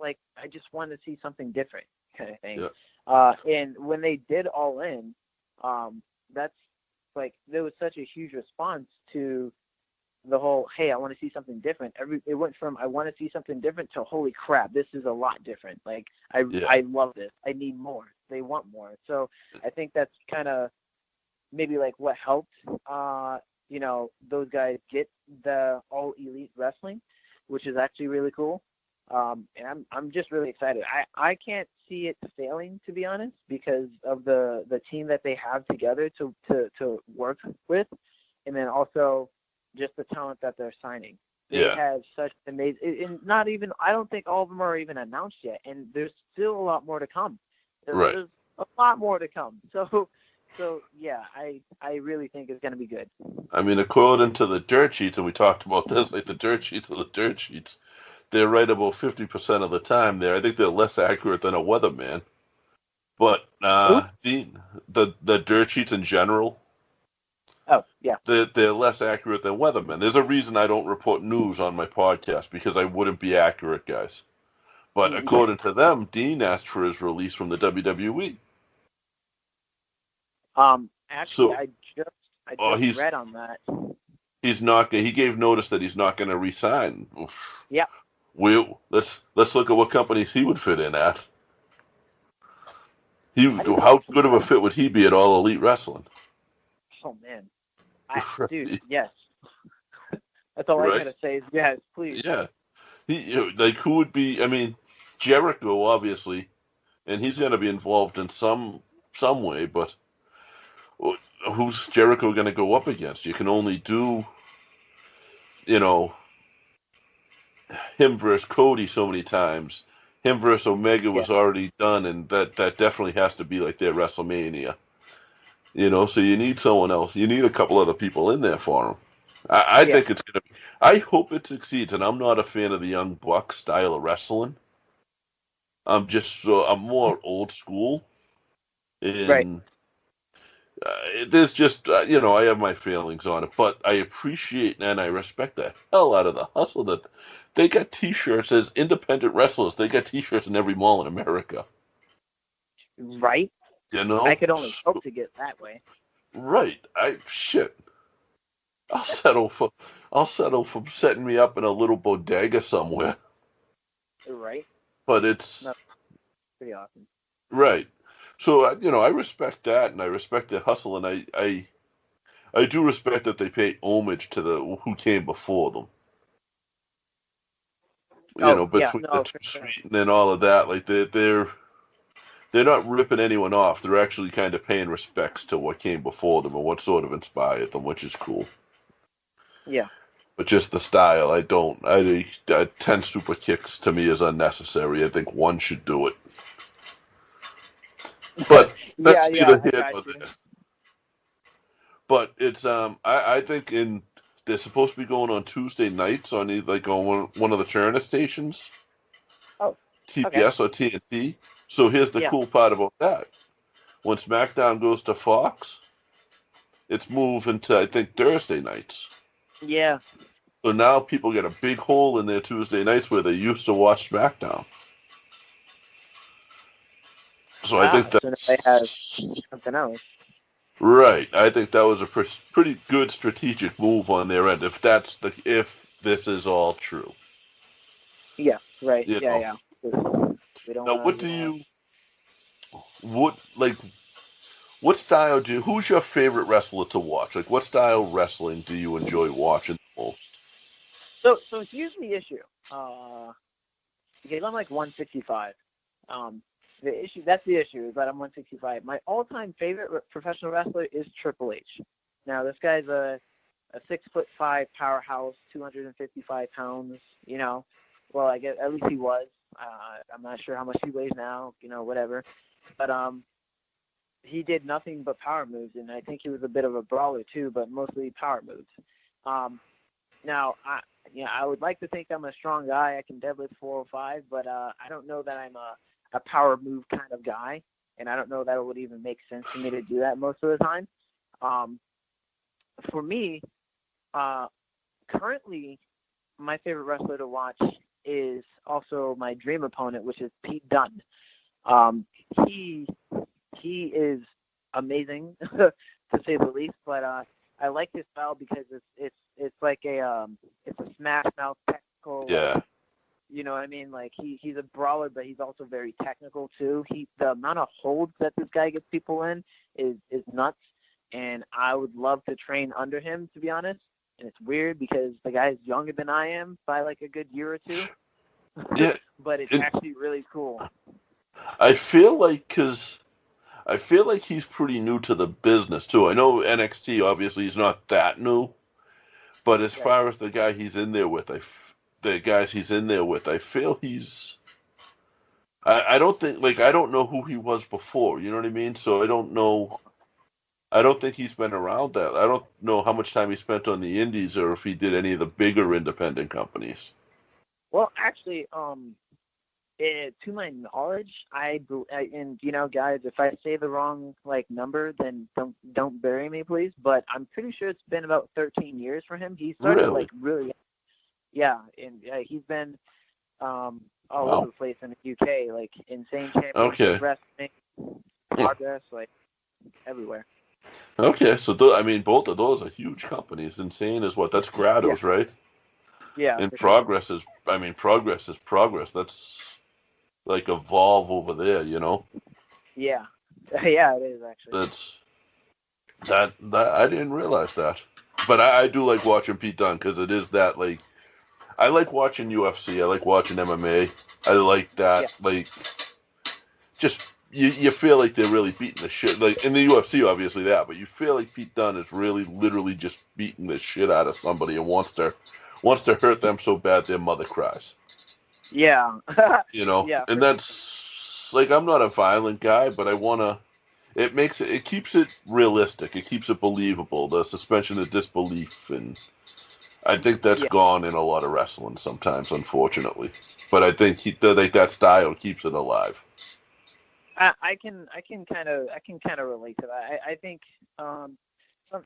want to see something different, kind of thing. Yeah. And when they did All In, that's like there was such a huge response to the whole, hey, I want to see something different. It went from I want to see something different to holy crap, this is a lot different. Like I love this. I need more. They want more. So I think that's kind of maybe like what helped those guys get the All Elite Wrestling, which is actually really cool. And I'm just really excited. I can't see it failing, to be honest, because of the team that they have together to work with, and then also just the talent that they're signing. They have such amazing, and not even, I don't think all of them are even announced yet, and there's still a lot more to come. There's a lot more to come. So yeah, I really think it's going to be good. I mean, according to the dirt sheets, and we talked about this, like the dirt sheets of the dirt sheets, they're right about 50% of the time there. I think they're less accurate than a weatherman. But the dirt sheets in general, oh yeah, they're less accurate than weathermen. There's a reason I don't report news on my podcast because I wouldn't be accurate, guys. But according to them, Dean asked for his release from the WWE. Actually, I just read on that. He's not. He gave notice that he's not going to resign. Yeah. Let's look at what companies he would fit in at. How good of a fit would he be at All Elite Wrestling? Oh man, dude, yes. That's all I gotta say is yes, please. Yeah, who would be? I mean, Jericho obviously, and he's going to be involved in some way, but. Who's Jericho going to go up against? You can only do, him versus Cody so many times. Him versus Omega was already done, and that definitely has to be like their WrestleMania. So you need someone else. You need a couple other people in there for him. I Yeah. think it's gonna be. I hope it succeeds, and I'm not a fan of the Young Buck style of wrestling. I'm more old school, Right. and there's just I have my feelings on it, but I appreciate and I respect the hell out of the hustle that they got T-shirts as independent wrestlers. They got T-shirts in every mall in America. Right. You I know, could only hope to get that way. right? Shit. I'll settle for setting me up in a little bodega somewhere. Right. But it's That's pretty awesome. right. So I respect that, and I respect the hustle, and I do respect that they pay homage to the who came before them. Oh yeah, Between the no, two for sure. suite and all of that, like they're not ripping anyone off. They're actually kind of paying respects to what came before them and what sort of inspired them, which is cool. Yeah. But just the style, I don't. 10 super kicks to me is unnecessary. I think one should do it. But Yeah, that's yeah, neither I here got nor you. there. But it's I think they're supposed to be going on Tuesday nights on one of the Turner stations, Oh, okay. TPS or TNT. So here's the Yeah. cool part about that. When SmackDown goes to Fox, it's moving to I think Thursday nights. Yeah. So now people get a big hole in their Tuesday nights where they used to watch SmackDown. So I think So now they have that's something else. right. I think that was a pretty good strategic move on their end. If this is all true, Yeah. Right. you Yeah. know. Yeah. We don't Now, want what to. do you what like? What style Who's your favorite wrestler to watch? Like, what style wrestling do you enjoy watching the most? So here's the issue. Because I'm like 165. That's the issue is that I'm 165. My all-time favorite professional wrestler is Triple H. Now this guy's a 6'5" powerhouse, 255 pounds. Well, I guess at least he was. I'm not sure how much he weighs now. Whatever. But he did nothing but power moves, and I think he was a bit of a brawler too, but mostly power moves. Now, I would like to think I'm a strong guy. I can deadlift 405, but I don't know that I'm a power move kind of guy, and I don't know that it would even make sense for me to do that most of the time. For me, currently, my favorite wrestler to watch is also my dream opponent, which is Pete Dunne. He is amazing to say the least, but I like his style because it's like it's a smash mouth technical. Yeah. You know what I mean? Like he's a brawler, but he's also very technical too. The amount of holds that this guy gets people in is nuts, and I would love to train under him, to be honest. And it's weird because the guy's younger than I am by like a good year or two. Yeah. But it's actually really cool. I feel like he's pretty new to the business too. I know NXT obviously he's not that new, but as far as the guys he's in there with, I feel he's. I don't think I don't know who he was before. You know what I mean? So I don't know. I don't think he's been around that. I don't know how much time he spent on the indies or if he did any of the bigger independent companies. Well, actually, to my knowledge, and guys, if I say the wrong number, then don't bury me, please. But I'm pretty sure it's been about 13 years for him. He started really, yeah, and he's been all over the place in the UK, like Insane Championship Wrestling, Progress, everywhere. Okay, so both of those are huge companies. Insane is what? That's Grados, right? Yeah. And progress is progress. That's like Evolve over there, Yeah. Yeah, it is actually. That I didn't realize that. But I do like watching Pete Dunne because it is that I like watching UFC. I like watching MMA. I like that just you feel like they're really beating the shit. Like in the UFC, obviously that, but you feel like Pete Dunne is really literally just beating the shit out of somebody and wants to hurt them so bad their mother cries. Yeah. Yeah, and that's I'm not a violent guy, but I wanna. it keeps it realistic. It keeps it believable. The suspension of disbelief, and I think that's Yeah. gone in a lot of wrestling sometimes, unfortunately. But I think like that style keeps it alive. I can kind of relate to that. I think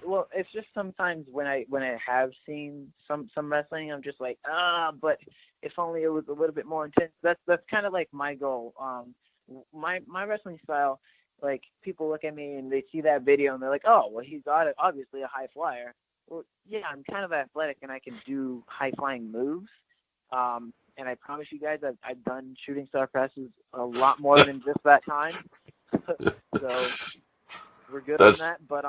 well, it's just sometimes when I have seen some wrestling, I'm just like, but if only it was a little bit more intense. That's kind of like my goal. My wrestling style, like people look at me and they see that video and they're like, oh, well, he's obviously a high flyer. Well, yeah, I'm kind of athletic and I can do high flying moves. And I promise you guys, I've done shooting star presses a lot more than just that time. So we're good on that. But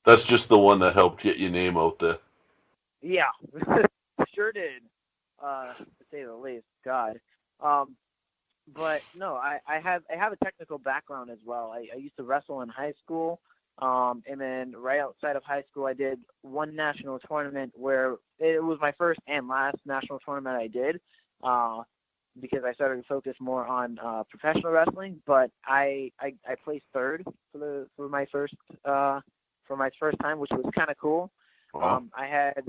that's just the one that helped get your name out there. yeah, sure did. To say the least. God. But no, I have a technical background as well. I used to wrestle in high school. And then right outside of high school, I did one national tournament where it was my first and last national tournament I did, because I started to focus more on professional wrestling. But I placed third for my first time, which was kind of cool. Wow. I had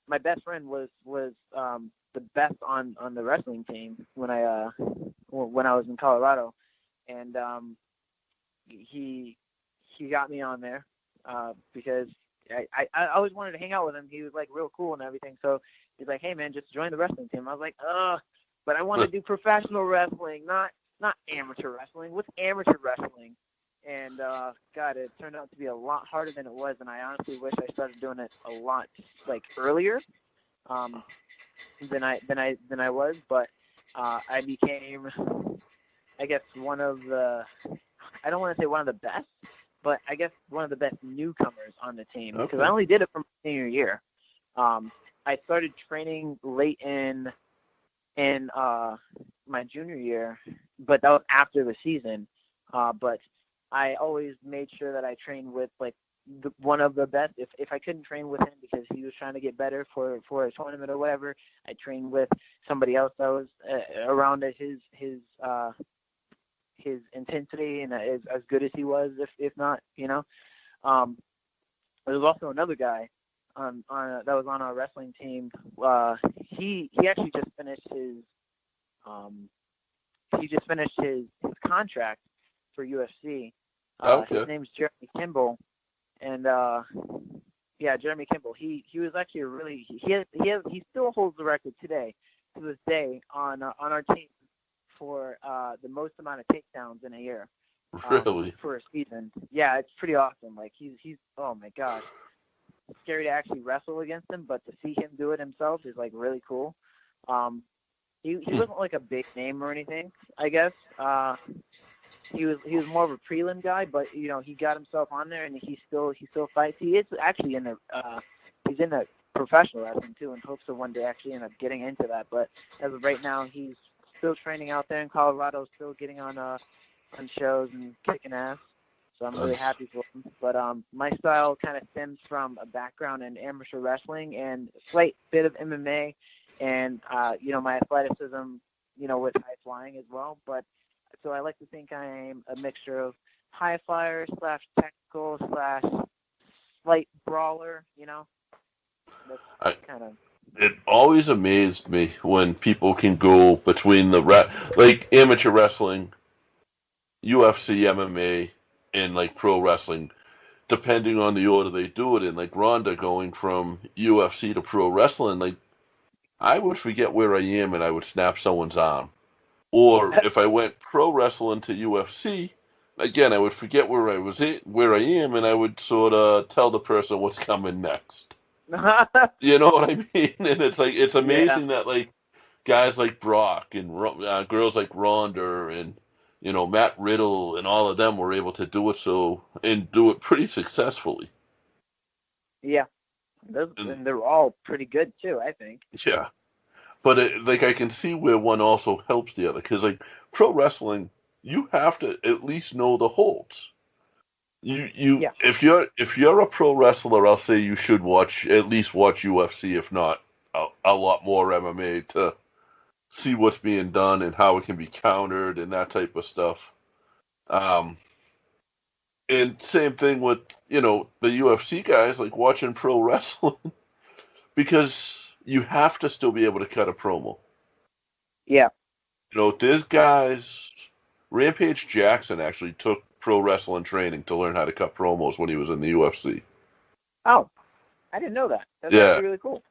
my best friend was the best on the wrestling team when I was in Colorado, and he got me on there because I always wanted to hang out with him. He was like real cool and everything. So he's like, hey man, just join the wrestling team. I was like, but I want to do professional wrestling, not amateur wrestling. What's amateur wrestling? And God, it turned out to be a lot harder than it was. And I honestly wish I started doing it a lot like earlier than I was. But I became, I guess, one of the, I don't want to say one of the best, but I guess one of the best newcomers on the team, because I only did it for my senior year. I started training late in my junior year, but that was after the season. But I always made sure that I trained with like one of the best. If I couldn't train with him because he was trying to get better for a tournament or whatever, I trained with somebody else that was around at his intensity and as good as he was, if not, you know. There was also another guy that was on our wrestling team. He actually just finished his contract for UFC. His name's Jeremy Kimball, and Jeremy Kimball. He was actually he still holds the record today, to this day, on our team for the most amount of takedowns in a year. Really? For a season. Yeah, it's pretty awesome. Like he's oh my gosh. It's scary to actually wrestle against him, but to see him do it himself is like really cool. He wasn't like a big name or anything, I guess. He was more of a prelim guy, but you know, he got himself on there and he still fights. He is actually he's in the professional wrestling too, and hopes to one day actually end up getting into that. But as of right now, he's still training out there in Colorado, still getting on shows and kicking ass. So I'm really happy for him. But my style kind of stems from a background in amateur wrestling and a slight bit of MMA, and my athleticism, with high flying as well. But so I like to think I'm a mixture of high flyer / technical / slight brawler. That's kind of. It always amazed me when people can go between like amateur wrestling, UFC, MMA, and like pro wrestling, depending on the order they do it in. Like Ronda going from UFC to pro wrestling, like I would forget where I am and I would snap someone's arm. Or if I went pro wrestling to UFC, again I would forget where I am, and I would sort of tell the person what's coming next. You know what I mean? And it's amazing that like guys like Brock and girls like Ronda and Matt Riddle and all of them were able to do it pretty successfully. Yeah, and they're all pretty good too, I think. Yeah, but I can see where one also helps the other, because like pro wrestling, you have to at least know the holds. If you're a pro wrestler, I'll say you should at least watch UFC, if not a lot more MMA, to see what's being done and how it can be countered and that type of stuff. And same thing with, the UFC guys, like watching pro wrestling, because you have to still be able to cut a promo. Yeah. There's guys, Rampage Jackson actually took pro wrestling training to learn how to cut promos when he was in the UFC. Oh, I didn't know that. That's Yeah. actually really cool.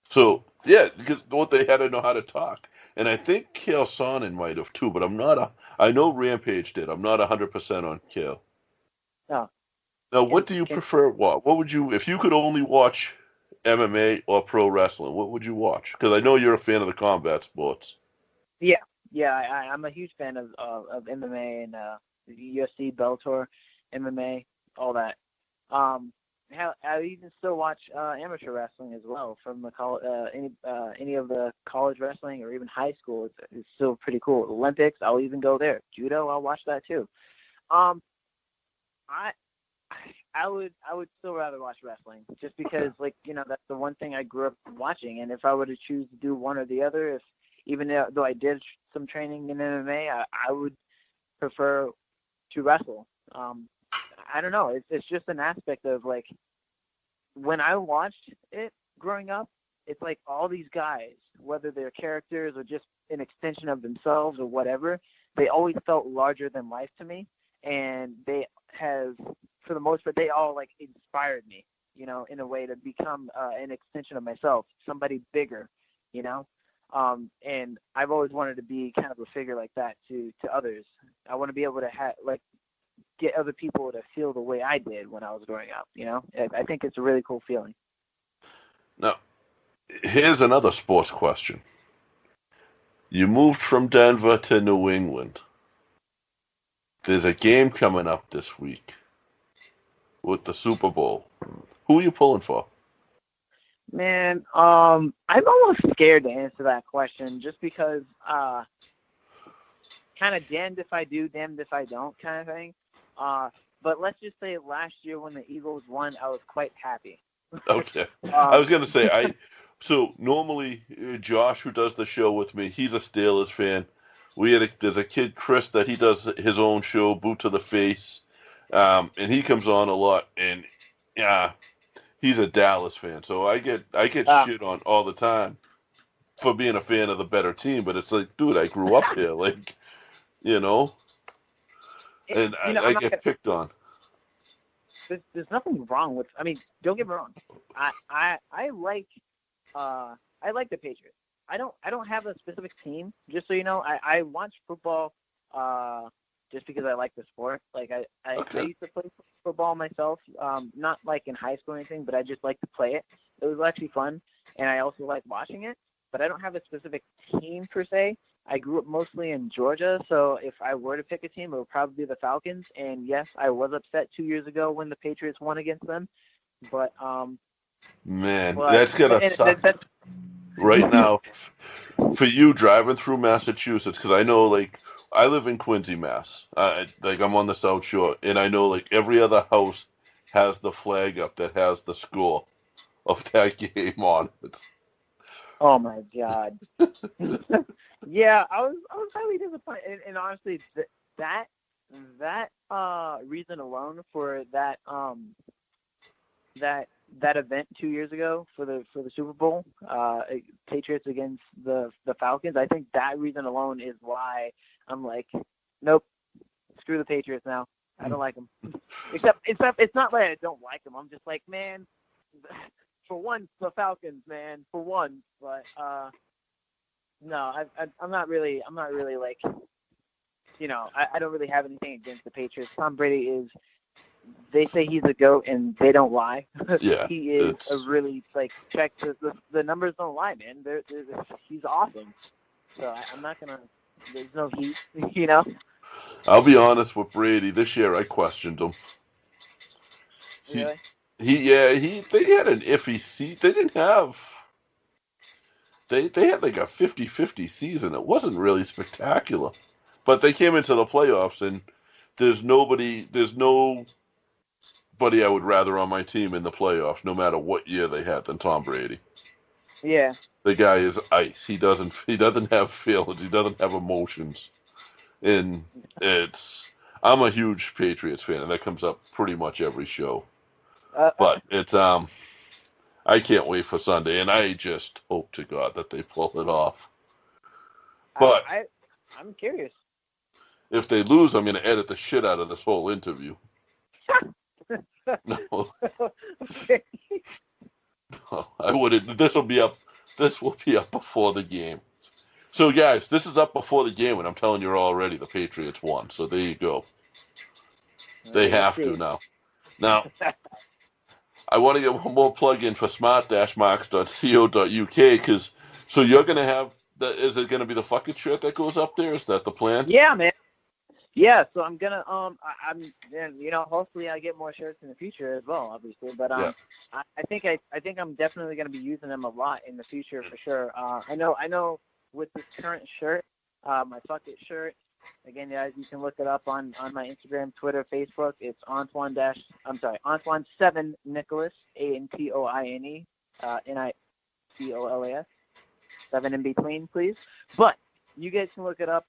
So, yeah, because they had to know how to talk. And I think Chael Sonnen might have too, but I know Rampage did. I'm not 100% on Chael. No. Now, what do you prefer? What would you, if you could only watch MMA or pro wrestling, what would you watch? Because I know you're a fan of the combat sports. Yeah, I'm a huge fan of MMA and UFC, Bellator, MMA, all that. I even still watch amateur wrestling as well from the any of the college wrestling or even high school. It's still pretty cool. Olympics, I'll even go there. Judo, I'll watch that too. I would still rather watch wrestling just because that's the one thing I grew up watching, and if I were to choose to do one or the other, even though I did some training in MMA, I would prefer to wrestle. I don't know. It's just an aspect of like when I watched it growing up, it's like all these guys, whether they're characters or just an extension of themselves or whatever, they always felt larger than life to me, and they have, for the most part, they all like inspired me, in a way to become an extension of myself, somebody bigger, and I've always wanted to be kind of a figure like that to others. I want to be able to get other people to feel the way I did when I was growing up, I think it's a really cool feeling. Now, here's another sports question. You moved from Denver to New England. There's a game coming up this week with the Super Bowl. Who are you pulling for? Man, I'm almost scared to answer that question just because kind of damned if I do, damned if I don't kind of thing. But let's just say last year when the Eagles won, I was quite happy. Okay. I was going to say, so normally Josh, who does the show with me, he's a Steelers fan. There's a kid, Chris, that he does his own show, Boot to the Face, and he comes on a lot, and he's a Dallas fan. So I get shit on all the time for being a fan of the better team, but it's like, dude, I grew up here, like, and I get picked on. There's nothing wrong with. I mean, don't get me wrong. I like the Patriots. I don't have a specific team. Just so you know, I watch football just because I like the sport. Like I used to play football myself. Not like in high school or anything, but I just like to play it. It was actually fun, and I also like watching it. But I don't have a specific team per se. I grew up mostly in Georgia, so if I were to pick a team, it would probably be the Falcons. And yes, I was upset 2 years ago when the Patriots won against them. But man, that's gonna suck right now for you driving through Massachusetts, because I know, like, I live in Quincy, Mass. I'm on the South Shore, and I know like every other house has the flag up that has the score of that game on it. Oh my God. Yeah, I was highly disappointed, and honestly, that reason alone for that event 2 years ago for the Super Bowl, Patriots against the Falcons. I think that reason alone is why I'm like, nope, screw the Patriots now. I don't like them. Except it's not like I don't like them. I'm just like, man, for one, the Falcons, man, for one, but. No, I'm not really like, I don't really have anything against the Patriots. Tom Brady they say he's a GOAT, and they don't lie. Yeah, he is a really, like, check the numbers don't lie, man. He's awesome. So I'm not gonna. There's no heat, I'll be honest with Brady. This year, I questioned him. Really? They had an iffy seat. They didn't have. They had like a 50-50 season. It wasn't really spectacular. But they came into the playoffs, and there's nobody I would rather on my team in the playoffs, no matter what year they had, than Tom Brady. Yeah. The guy is ice. He doesn't have feelings. He doesn't have emotions. And I'm a huge Patriots fan, and that comes up pretty much every show. Uh, But it's I can't wait for Sunday, and I just hope to God that they pull it off. But I'm curious. if they lose, I'm going to edit the shit out of this whole interview. No, Okay. no, I wouldn't. This will be up. This will be up before the game. So, guys, this is up before the game, and I'm telling you already, the Patriots won. So there you go. They have to now. Now, I want to get one more plug in for smart-marks.co.uk because so you're going to have is it going to be the fucking shirt that goes up there? Is that the plan? Yeah, man. Yeah, so I'm gonna I'm hopefully I get more shirts in the future as well, obviously. But Yeah. I think I'm definitely gonna be using them a lot in the future for sure. I know with this current shirt, my bucket shirt. Again, guys, you can look it up on my Instagram, Twitter, Facebook. It's Antoine 7 Nicolas, Antoine Nicolas, 7 in between, please. But you guys can look it up.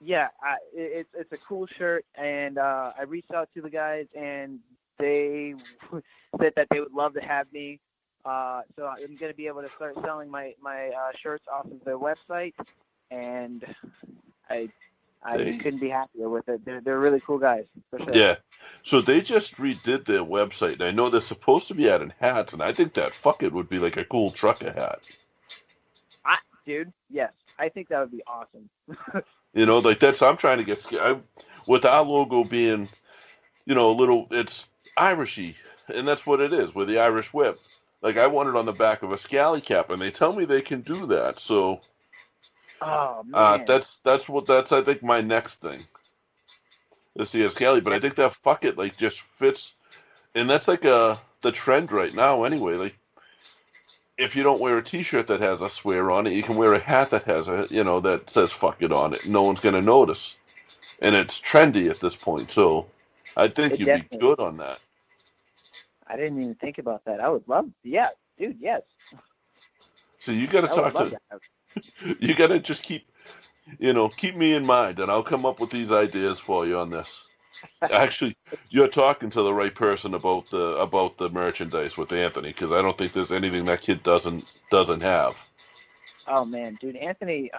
Yeah, it's a cool shirt, and I reached out to the guys, and they said that they would love to have me. So I'm going to be able to start selling my shirts off of their website, and I couldn't be happier with it. They're really cool guys, for sure. Yeah. So they just redid their website, and I know they're supposed to be adding hats, and I think that fucking would be like a cool trucker hat. Dude, yes, I think that would be awesome. You know, like I'm trying to get with our logo being, a little, it's Irishy, and that's what it is. We're the Irish whip. Like I want it on the back of a scally cap, and they tell me they can do that. So, oh man, that's I think my next thing is the scally. But I think that like just fits, and that's like the trend right now anyway. Like if you don't wear a T-shirt that has a swear on it, you can wear a hat that has that says "fuck it" on it. No one's gonna notice, and it's trendy at this point. So, I think you'd be good on that. I didn't even think about that. I would love, yeah, dude, yes. So you got to talk to. You got to just keep me in mind, and I'll come up with these ideas for you on this. Actually, you're talking to the right person about the merchandise with Anthony, because I don't think there's anything that kid doesn't have. Oh man, dude, Anthony,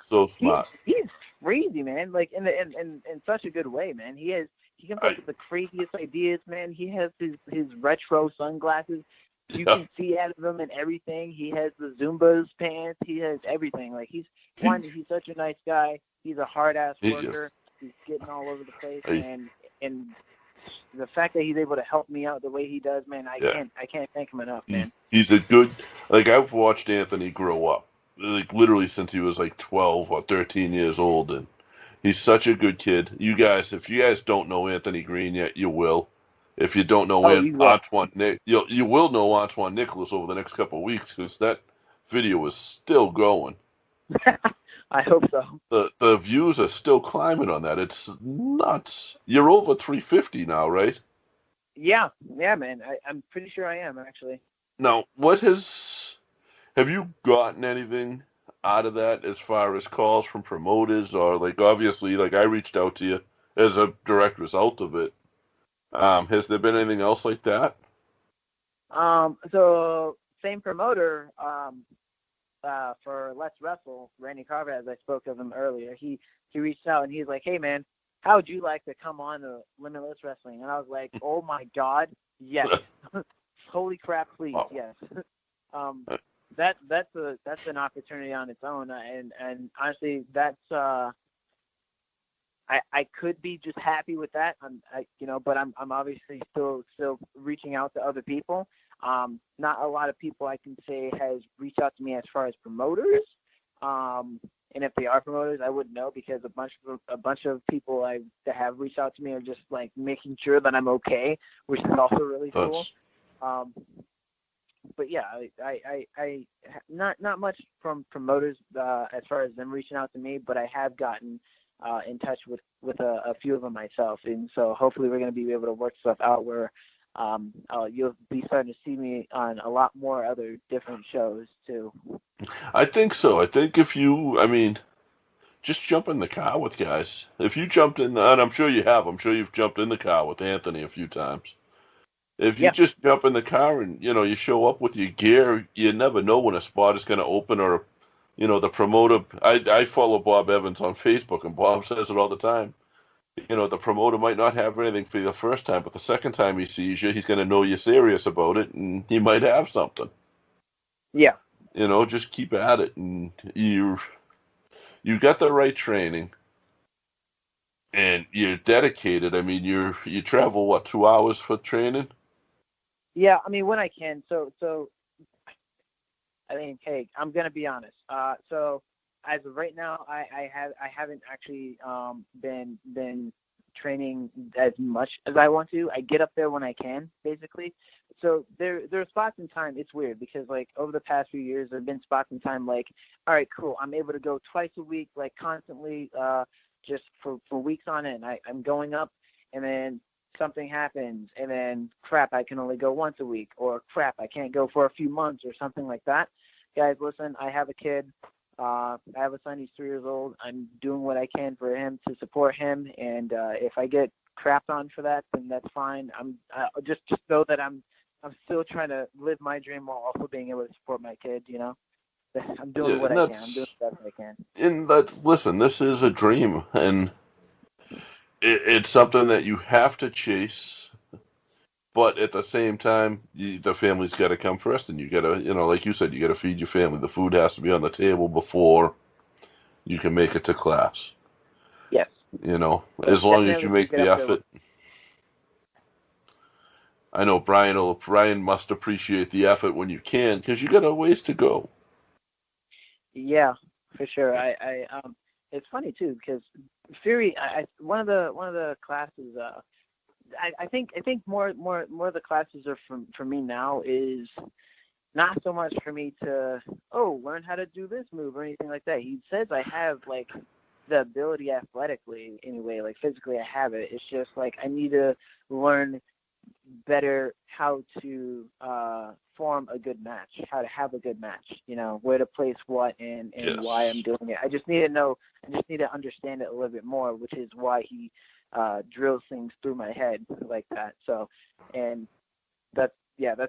so smart. He's crazy, man. Like in such a good way, man. He comes up with the craziest ideas, man. He has his retro sunglasses. You can see out of him and everything. He has the Zumba's pants. He has everything. Like he's such a nice guy. He's a hard ass worker. He's getting all over the place, and the fact that he's able to help me out the way he does, man, I can't thank him enough, man. He's a good, like I've watched Anthony grow up, like literally since he was like 12 or 13 years old, and he's such a good kid. You guys, if you guys don't know Anthony Green yet, you will. If you don't know Antoine you will know Antoine Nicolas over the next couple of weeks, because that video is still going. I hope so. The views are still climbing on that. It's nuts. You're over 350 now, right? Yeah, man. I'm pretty sure I am, actually. Now, have you gotten anything out of that as far as calls from promoters, or like obviously, like I reached out to you as a direct result of it? Has there been anything else like that? So same promoter, for Let's Wrestle, Randy Carver, as I spoke of him earlier, he reached out and he's like, "Hey man, how would you like to come on to Limitless Wrestling?" And I was like, "Oh my God, yes! Holy crap, please, yes!" That's an opportunity on its own, and honestly, that's I could be just happy with that. But I'm obviously still reaching out to other people. Not a lot of people I can say has reached out to me as far as promoters. And if they are promoters, I wouldn't know, because a bunch of people that have reached out to me are just like making sure that I'm okay, which is also really cool. But yeah, I not much from promoters as far as them reaching out to me, but I have gotten in touch with a few of them myself, and so hopefully we're going to be able to work stuff out where you'll be starting to see me on a lot more other different shows too. I think so. I think just jump in the car with guys. If you jumped in, and I'm sure you have, I'm sure you've jumped in the car with Anthony a few times. If you Yeah. just jump in the car and, you show up with your gear, you never know when a spot is going to open or, the promoter. I follow Bob Evans on Facebook, and Bob says it all the time. The promoter might not have anything for you the first time, but the second time he sees you, he's going to know you're serious about it, and he might have something. Yeah. Just keep at it, and you got the right training, and you're dedicated. I mean, you travel what, 2 hours for training? Yeah, I mean, when I can. So I mean, hey, I'm gonna be honest. So as of right now, I haven't actually been training as much as I want to. I get up there when I can, basically. So there are spots in time. It's weird because like over the past few years, there've been spots in time like, all right, cool, I'm able to go twice a week, like constantly, just for weeks on end. I'm going up, and then something happens, and then crap, I can only go once a week, or crap, I can't go for a few months, or something like that. Guys, listen, I have a kid. I have a son. He's 3 years old. I'm doing what I can for him to support him, and if I get crapped on for that, then that's fine. I'm just know that I'm still trying to live my dream while also being able to support my kid. I'm doing what I can. I'm doing the best I can. And listen, this is a dream, and it's something that you have to chase. But at the same time, the family's got to come first, and you got to, like you said, you got to feed your family. The food has to be on the table before you can make it to class. Yes. As long as you make the effort. I know Brian must appreciate the effort when you can, because you got a ways to go. Yeah, for sure. It's funny too because Fury. One of the classes. I think more of the classes are for me now is not so much for me to learn how to do this move or anything like that. He says I have like the ability athletically anyway, like physically I have it. It's just like I need to learn better how to form a good match, how to have a good match, where to place what and Yes. why I'm doing it. I just need to understand it a little bit more, which is why he drills things through my head like that. So, and that's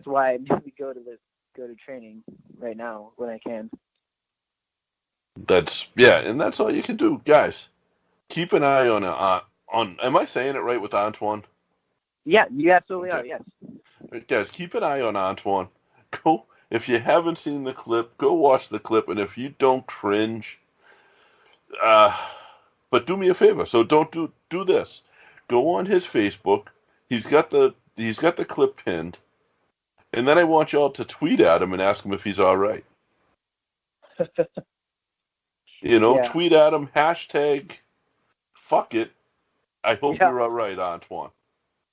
why I maybe go to training right now when I can. And that's all you can do, guys. Keep an eye on. Am I saying it right with Antoine? Yeah, you absolutely are. Yes. Guys, keep an eye on Antoine. Go if you haven't seen the clip, go watch the clip, and if you don't cringe, but do me a favor. So don't do this. Go on his Facebook. He's got the clip pinned, and then I want y'all to tweet at him and ask him if he's all right. Tweet at him, hashtag, fuck it. I hope you're all right, Antoine.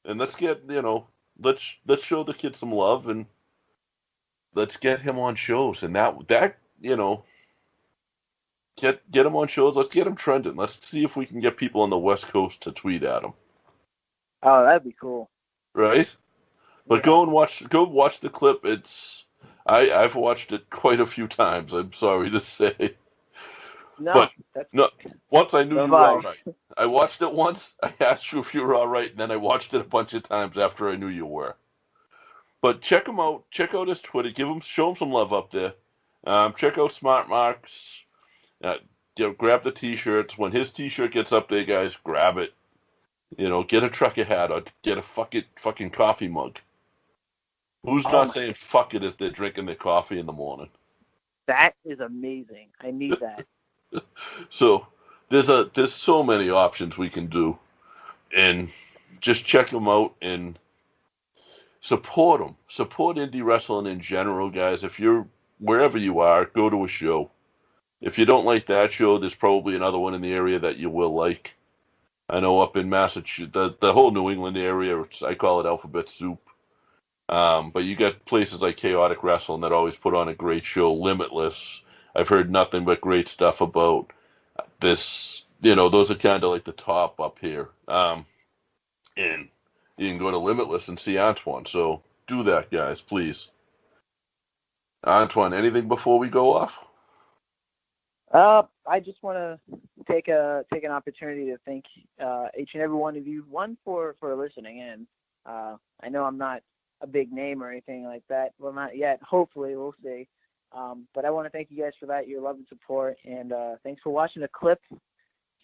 And let's get, let's show the kid some love, and let's get him on shows. And that get him on shows. Let's get him trending. Let's see if we can get people on the West Coast to tweet at him. Oh, that'd be cool. Right? But go watch the clip. I've watched it quite a few times, I'm sorry to say. Once I knew you were all right. I watched it once, I asked you if you were all right, and then I watched it a bunch of times after I knew you were. But check him out. Check out his Twitter. Show him some love up there. Check out Smart Marks. Grab the T-shirts. When his T-shirt gets up there, guys, grab it. Get a trucker hat or get a fucking coffee mug. Who's not saying fuck it as they're drinking their coffee in the morning? That is amazing. I need that. So there's so many options we can do, and just check them out and support them. Support indie wrestling in general, guys. If you're wherever you are, go to a show. If you don't like that show, there's probably another one in the area that you will like. I know up in Massachusetts, the whole New England area, I call it alphabet soup. But you got places like Chaotic Wrestling that always put on a great show. Limitless, I've heard nothing but great stuff about this. Those are kind of like the top up here. And you can go to Limitless and see Antoine. So do that, guys, please. Antoine, anything before we go off? I just want to take an opportunity to thank each and every one of you, for listening in. I know I'm not a big name or anything like that. Well, not yet. Hopefully, we'll see. But I want to thank you guys for that, your love and support, and thanks for watching a clip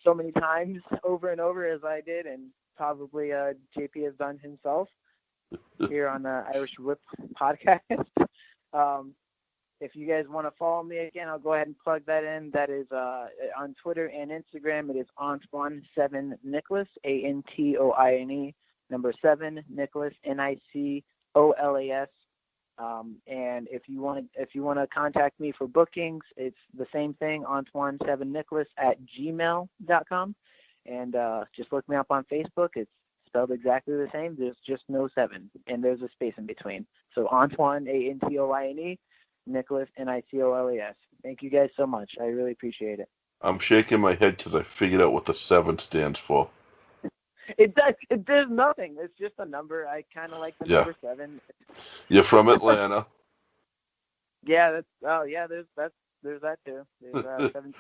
so many times over and over as I did, and probably JP has done himself here on the Irish Whip podcast. If you guys want to follow me again, I'll go ahead and plug that in. That is on Twitter and Instagram. It is Antoine7Nicolas, Antoine, number 7 Nicolas, Nicolas. And if you want to contact me for bookings, it's the same thing, Antoine7Nicolas at gmail.com. And just look me up on Facebook. It's spelled exactly the same. There's just no 7, and there's a space in between. So Antoine, Antoine, Nicolas, Nicolas. Thank you guys so much. I really appreciate it. I'm shaking my head because I figured out what the 7 stands for. It does. There's nothing. It's just a number. I kind of like the number 7. You're from Atlanta. Yeah. There's that too. There's 7.